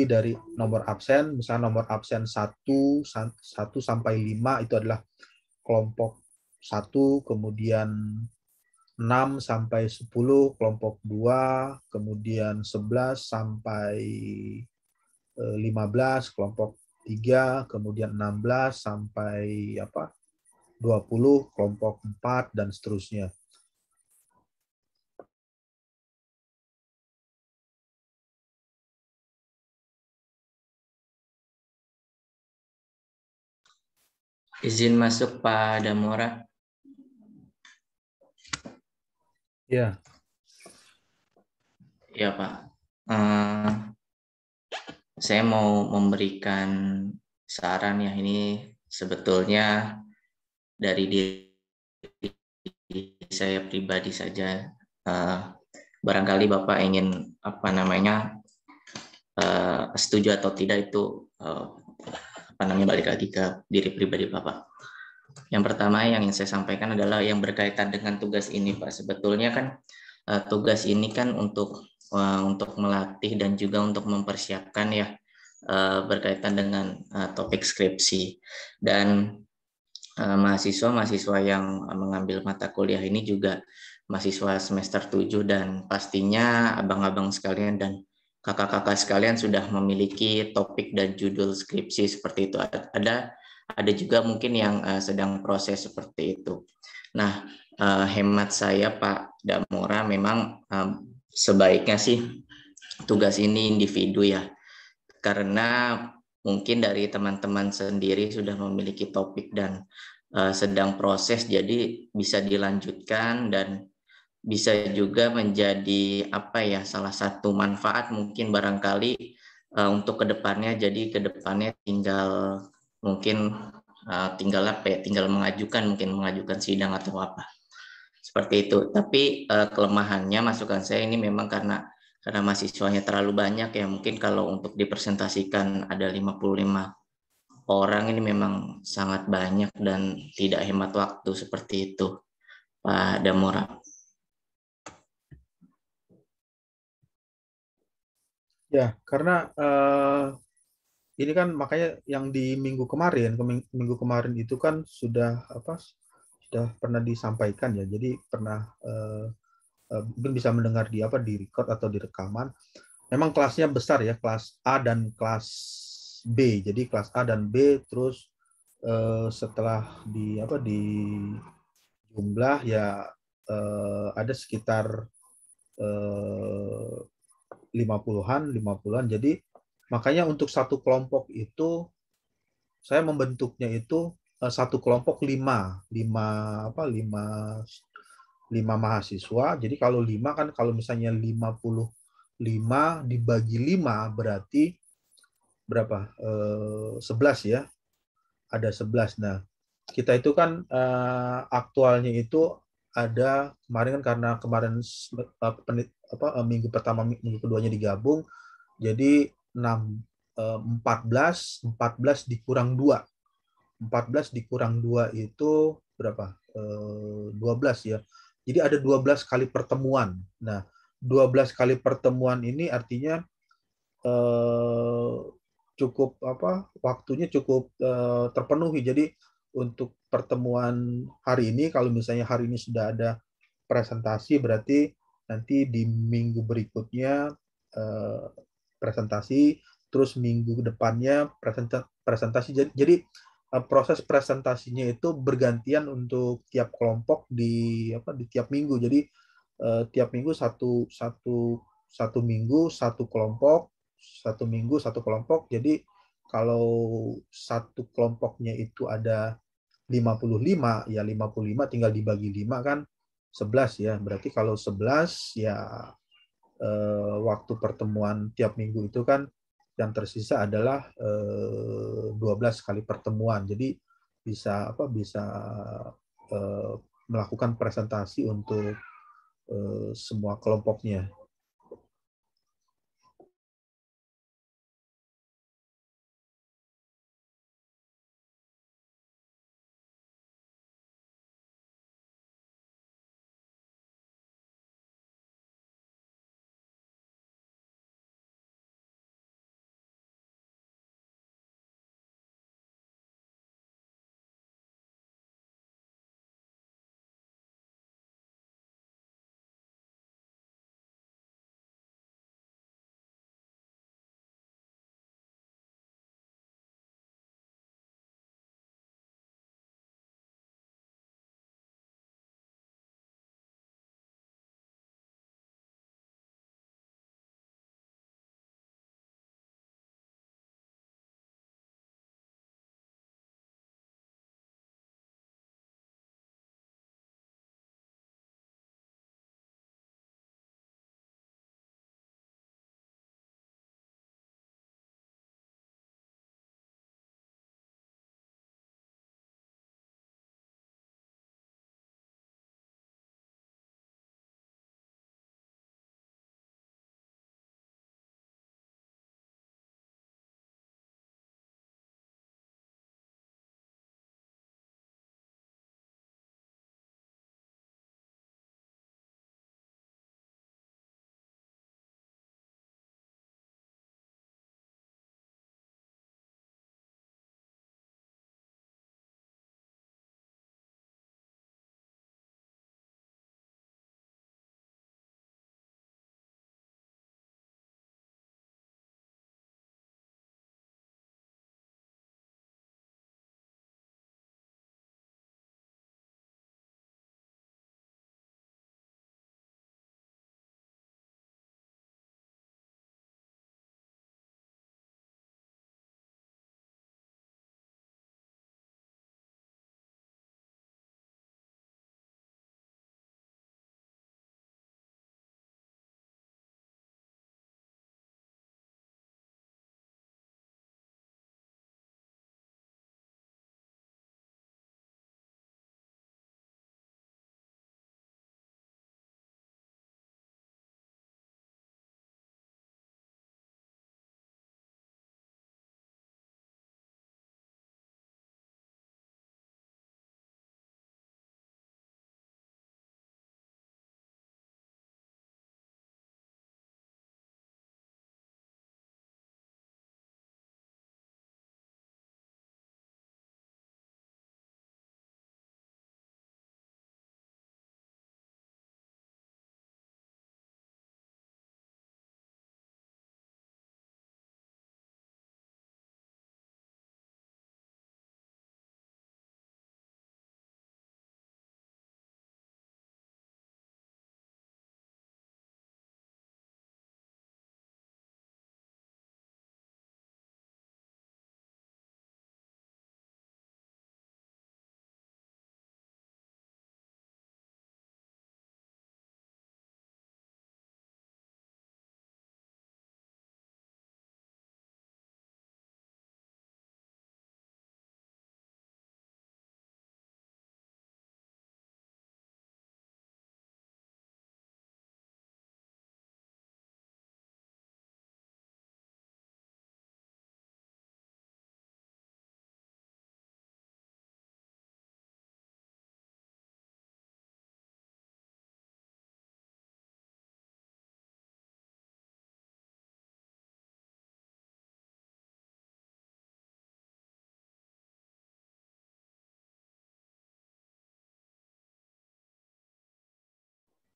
dari nomor absen. Misalnya nomor absen 1 sampai 5 itu adalah kelompok 1, kemudian 6 sampai 10 kelompok 2, kemudian 11 sampai 15 kelompok 3, kemudian 16 sampai 20 kelompok 4 dan seterusnya. Izin masuk Pak Damora. Ya. Ya Pak. Saya mau memberikan saran ya, ini sebetulnya dari diri saya pribadi saja. Barangkali Bapak ingin setuju atau tidak itu balik lagi ke diri pribadi Bapak. Yang pertama yang ingin saya sampaikan adalah yang berkaitan dengan tugas ini Pak. Sebetulnya kan tugas ini kan untuk melatih dan juga untuk mempersiapkan ya berkaitan dengan topik skripsi. Dan mahasiswa-mahasiswa yang mengambil mata kuliah ini juga mahasiswa semester 7 dan pastinya abang-abang sekalian dan kakak-kakak sekalian sudah memiliki topik dan judul skripsi seperti itu. Ada juga mungkin yang sedang proses seperti itu. Nah, hemat saya Pak Damora, memang sebaiknya sih tugas ini individu ya. Karena mungkin dari teman-teman sendiri sudah memiliki topik dan sedang proses, jadi bisa dilanjutkan dan bisa juga menjadi apa ya, salah satu manfaat mungkin barangkali untuk kedepannya. Jadi kedepannya tinggal mungkin tinggal apa ya, tinggal mengajukan sidang atau apa seperti itu. Tapi kelemahannya masukan saya ini memang karena mahasiswanya terlalu banyak ya, mungkin kalau untuk dipresentasikan ada 55 orang ini memang sangat banyak dan tidak hemat waktu seperti itu, Pak Damora. Ya, karena ini kan makanya yang di minggu kemarin itu kan sudah pernah disampaikan ya. Jadi pernah mungkin bisa mendengar di record atau di rekaman. Memang kelasnya besar ya, kelas A dan kelas B. Jadi kelas A dan B terus setelah di jumlah ya ada sekitar 50-an. Jadi makanya untuk satu kelompok itu saya membentuknya itu satu kelompok lima mahasiswa. Jadi kalau 5 kan, kalau misalnya 55 dibagi 5 berarti berapa? 11 ya. Ada 11. Nah, kita itu kan aktualnya itu ada kemarin kan, karena kemarin minggu pertama minggu keduanya digabung, jadi 14 dikurang 2. 14 dikurang 2 itu berapa? 12 ya. Jadi ada 12 kali pertemuan. Nah, 12 kali pertemuan ini artinya cukup waktunya cukup terpenuhi. Jadi untuk pertemuan hari ini, kalau misalnya hari ini sudah ada presentasi, berarti nanti di minggu berikutnya presentasi, terus minggu depannya presentasi. Jadi proses presentasinya itu bergantian untuk tiap kelompok di tiap minggu. Jadi tiap minggu satu minggu satu kelompok, satu minggu satu kelompok. Jadi kalau satu kelompoknya itu ada 55, ya 55 tinggal dibagi 5 kan 11 ya. Berarti kalau 11 ya waktu pertemuan tiap minggu itu kan yang tersisa adalah 12 kali pertemuan. Jadi bisa melakukan presentasi untuk semua kelompoknya.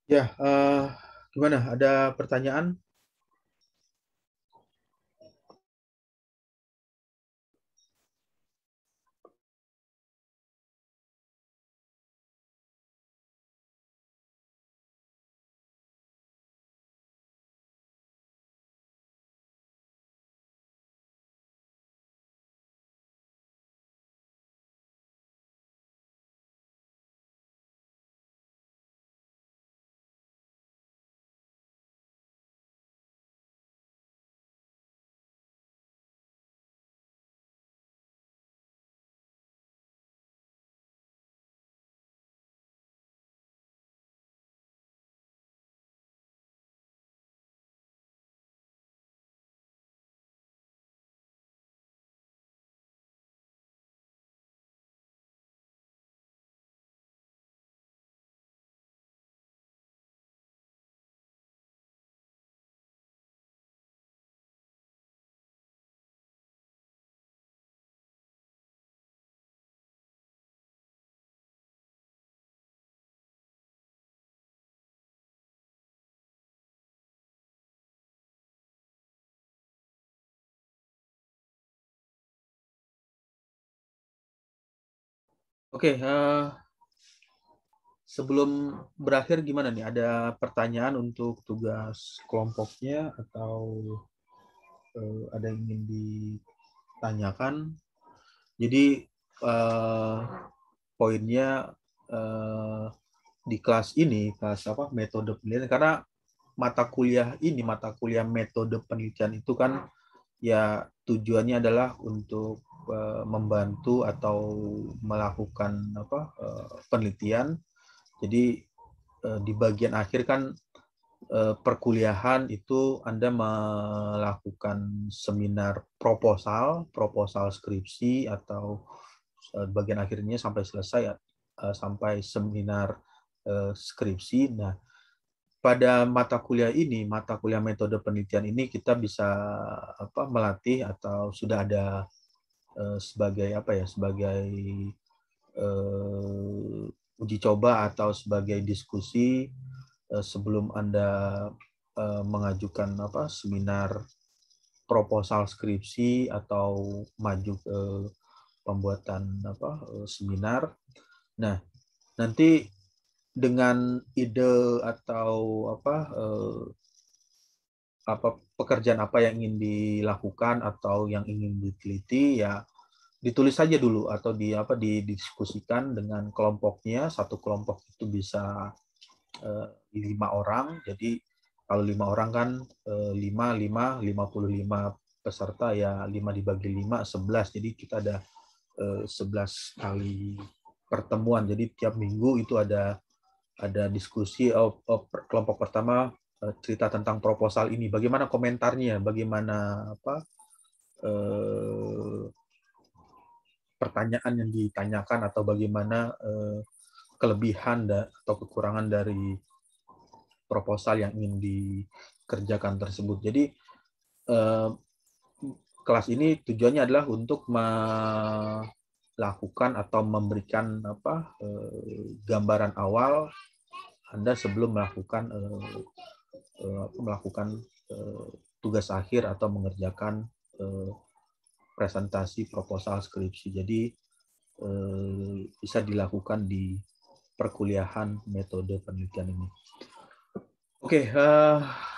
Ya, gimana? Ada pertanyaan? Oke, sebelum berakhir gimana nih? Ada pertanyaan untuk tugas kelompoknya atau ada yang ingin ditanyakan? Jadi poinnya di kelas ini, kelas apa metode penelitian, karena mata kuliah metode penelitian itu kan ya tujuannya adalah untuk membantu atau melakukan penelitian. Jadi di bagian akhir kan perkuliahan itu Anda melakukan seminar proposal skripsi, atau bagian akhirnya sampai selesai sampai seminar skripsi. Nah, pada mata kuliah metode penelitian ini kita bisa melatih atau sudah ada sebagai uji coba atau sebagai diskusi sebelum Anda mengajukan seminar proposal skripsi atau maju ke pembuatan seminar. Nah, nanti dengan ide atau pekerjaan apa yang ingin dilakukan atau yang ingin diteliti, ya ditulis saja dulu atau didiskusikan dengan kelompoknya. Satu kelompok itu bisa 5 orang. Jadi kalau 5 orang kan 55 peserta, ya 5 dibagi 5 11. Jadi kita ada 11 kali pertemuan. Jadi tiap minggu itu ada diskusi. Kelompok pertama cerita tentang proposal ini, bagaimana komentarnya, bagaimana pertanyaan yang ditanyakan, atau bagaimana kelebihan atau kekurangan dari proposal yang ingin dikerjakan tersebut. Jadi kelas ini tujuannya adalah untuk melakukan atau memberikan gambaran awal Anda sebelum melakukan tugas akhir atau mengerjakan presentasi proposal skripsi. Jadi bisa dilakukan di perkuliahan metode penelitian ini. Oke,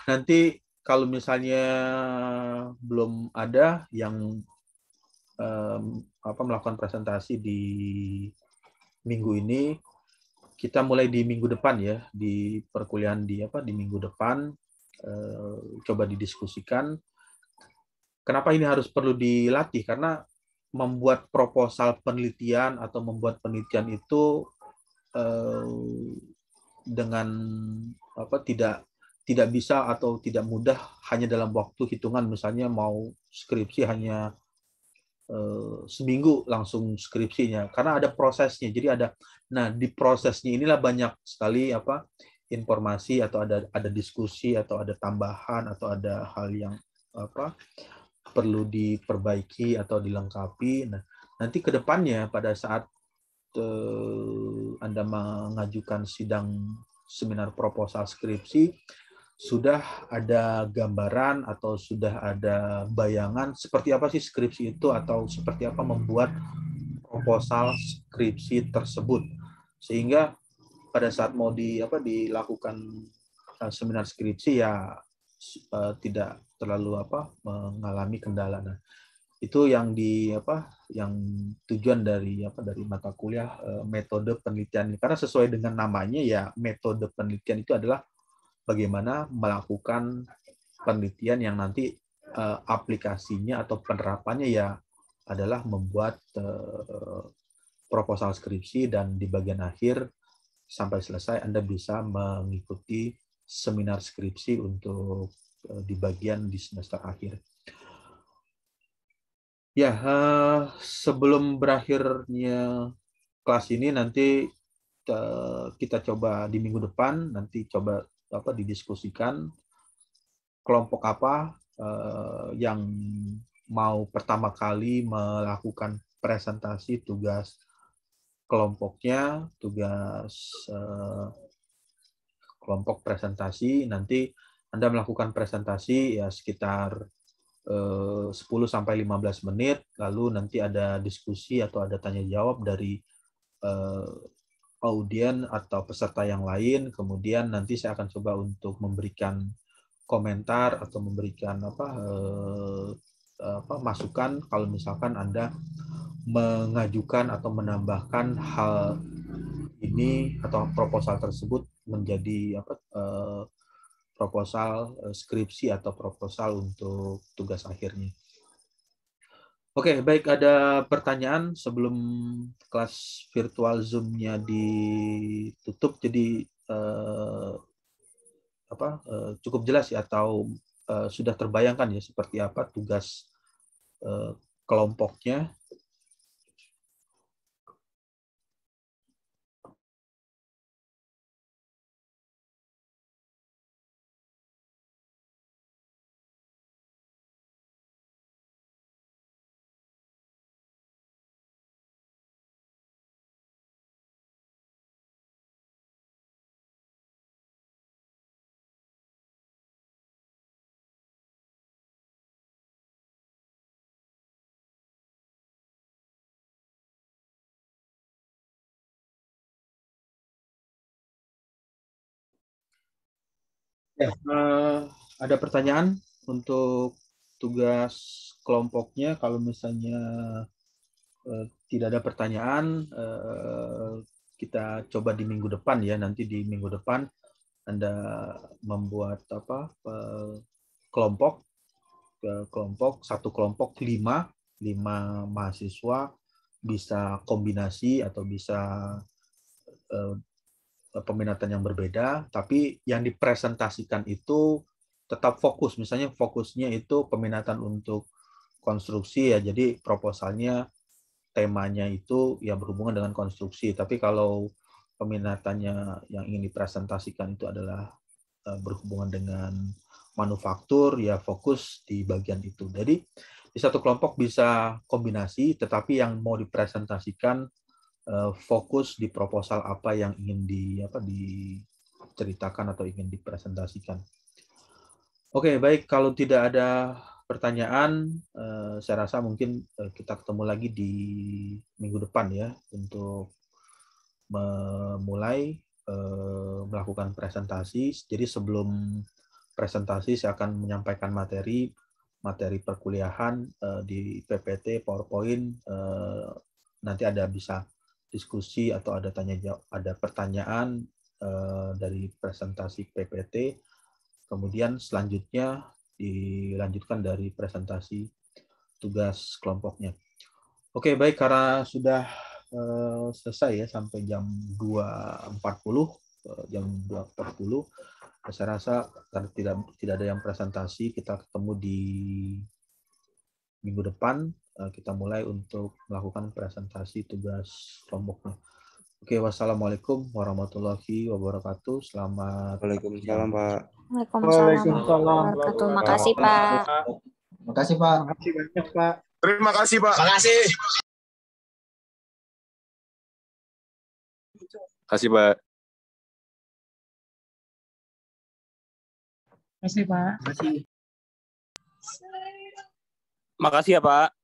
nanti kalau misalnya belum ada yang melakukan presentasi di minggu ini, kita mulai di minggu depan ya, di perkuliahan di minggu depan coba didiskusikan. Kenapa ini harus perlu dilatih? Karena membuat proposal penelitian atau membuat penelitian itu dengan tidak bisa atau tidak mudah hanya dalam waktu hitungan. Misalnya mau skripsi hanya seminggu langsung skripsinya, karena ada prosesnya. Jadi di prosesnya inilah banyak sekali informasi, atau ada diskusi, atau ada tambahan, atau ada hal yang perlu diperbaiki atau dilengkapi. Nah, nanti ke depannya pada saat Anda mengajukan sidang seminar proposal skripsi, sudah ada gambaran atau sudah ada bayangan seperti apa sih skripsi itu atau seperti apa membuat proposal skripsi tersebut, sehingga pada saat mau dilakukan seminar skripsi ya tidak terlalu mengalami kendala. Nah, itu yang yang tujuan dari mata kuliah metode penelitian, karena sesuai dengan namanya ya, metode penelitian itu adalah bagaimana melakukan penelitian yang nanti aplikasinya atau penerapannya ya adalah membuat proposal skripsi, dan di bagian akhir sampai selesai Anda bisa mengikuti seminar skripsi untuk di bagian di semester akhir. Ya, sebelum berakhirnya kelas ini nanti kita coba di minggu depan nanti coba didiskusikan kelompok apa yang mau pertama kali melakukan presentasi tugas kelompoknya, tugas kelompok presentasi. Nanti Anda melakukan presentasi ya sekitar 10-15 menit, lalu nanti ada diskusi atau ada tanya jawab dari audien atau peserta yang lain. Kemudian nanti saya akan coba untuk memberikan komentar atau memberikan masukan kalau misalkan Anda mengajukan atau menambahkan hal ini atau proposal tersebut menjadi proposal skripsi atau proposal untuk tugas akhirnya. Oke, baik, ada pertanyaan sebelum kelas virtual Zoom-nya ditutup. Jadi cukup jelas ya, atau sudah terbayangkan ya seperti apa tugas kelompoknya. Ya, ada pertanyaan untuk tugas kelompoknya. Kalau misalnya tidak ada pertanyaan, kita coba di minggu depan ya. Nanti di minggu depan Anda membuat kelompok satu kelompok 5 mahasiswa, bisa kombinasi atau bisa peminatan yang berbeda, tapi yang dipresentasikan itu tetap fokus. Misalnya fokusnya itu peminatan untuk konstruksi ya, jadi proposalnya temanya itu ya berhubungan dengan konstruksi. Tapi kalau peminatannya yang ingin dipresentasikan itu adalah berhubungan dengan manufaktur, ya fokus di bagian itu. Jadi di satu kelompok bisa kombinasi, tetapi yang mau dipresentasikan fokus di proposal apa yang ingin diceritakan atau ingin dipresentasikan. Oke, baik. Kalau tidak ada pertanyaan, saya rasa mungkin kita ketemu lagi di minggu depan ya untuk memulai melakukan presentasi. Jadi sebelum presentasi saya akan menyampaikan materi perkuliahan di PPT, PowerPoint. Nanti ada bisa diskusi atau ada pertanyaan dari presentasi PPT. Kemudian selanjutnya dilanjutkan dari presentasi tugas kelompoknya. Oke, baik, karena sudah selesai ya sampai jam 2.40, jam 2.40. Saya rasa tidak ada yang presentasi. Kita ketemu di minggu depan. Kita mulai untuk melakukan presentasi tugas kelompoknya. Oke, wassalamualaikum warahmatullahi wabarakatuh. Selamat Waalaikumsalam, Pak. Waalaikumsalam warahmatullahi wabarakatuh. Makasih, Pak. Makasih, Pak. Makasih banyak, Pak. Terima kasih, Pak. Makasih. Makasih, Pak. Terima kasih, Pak. Makasih ya Pak.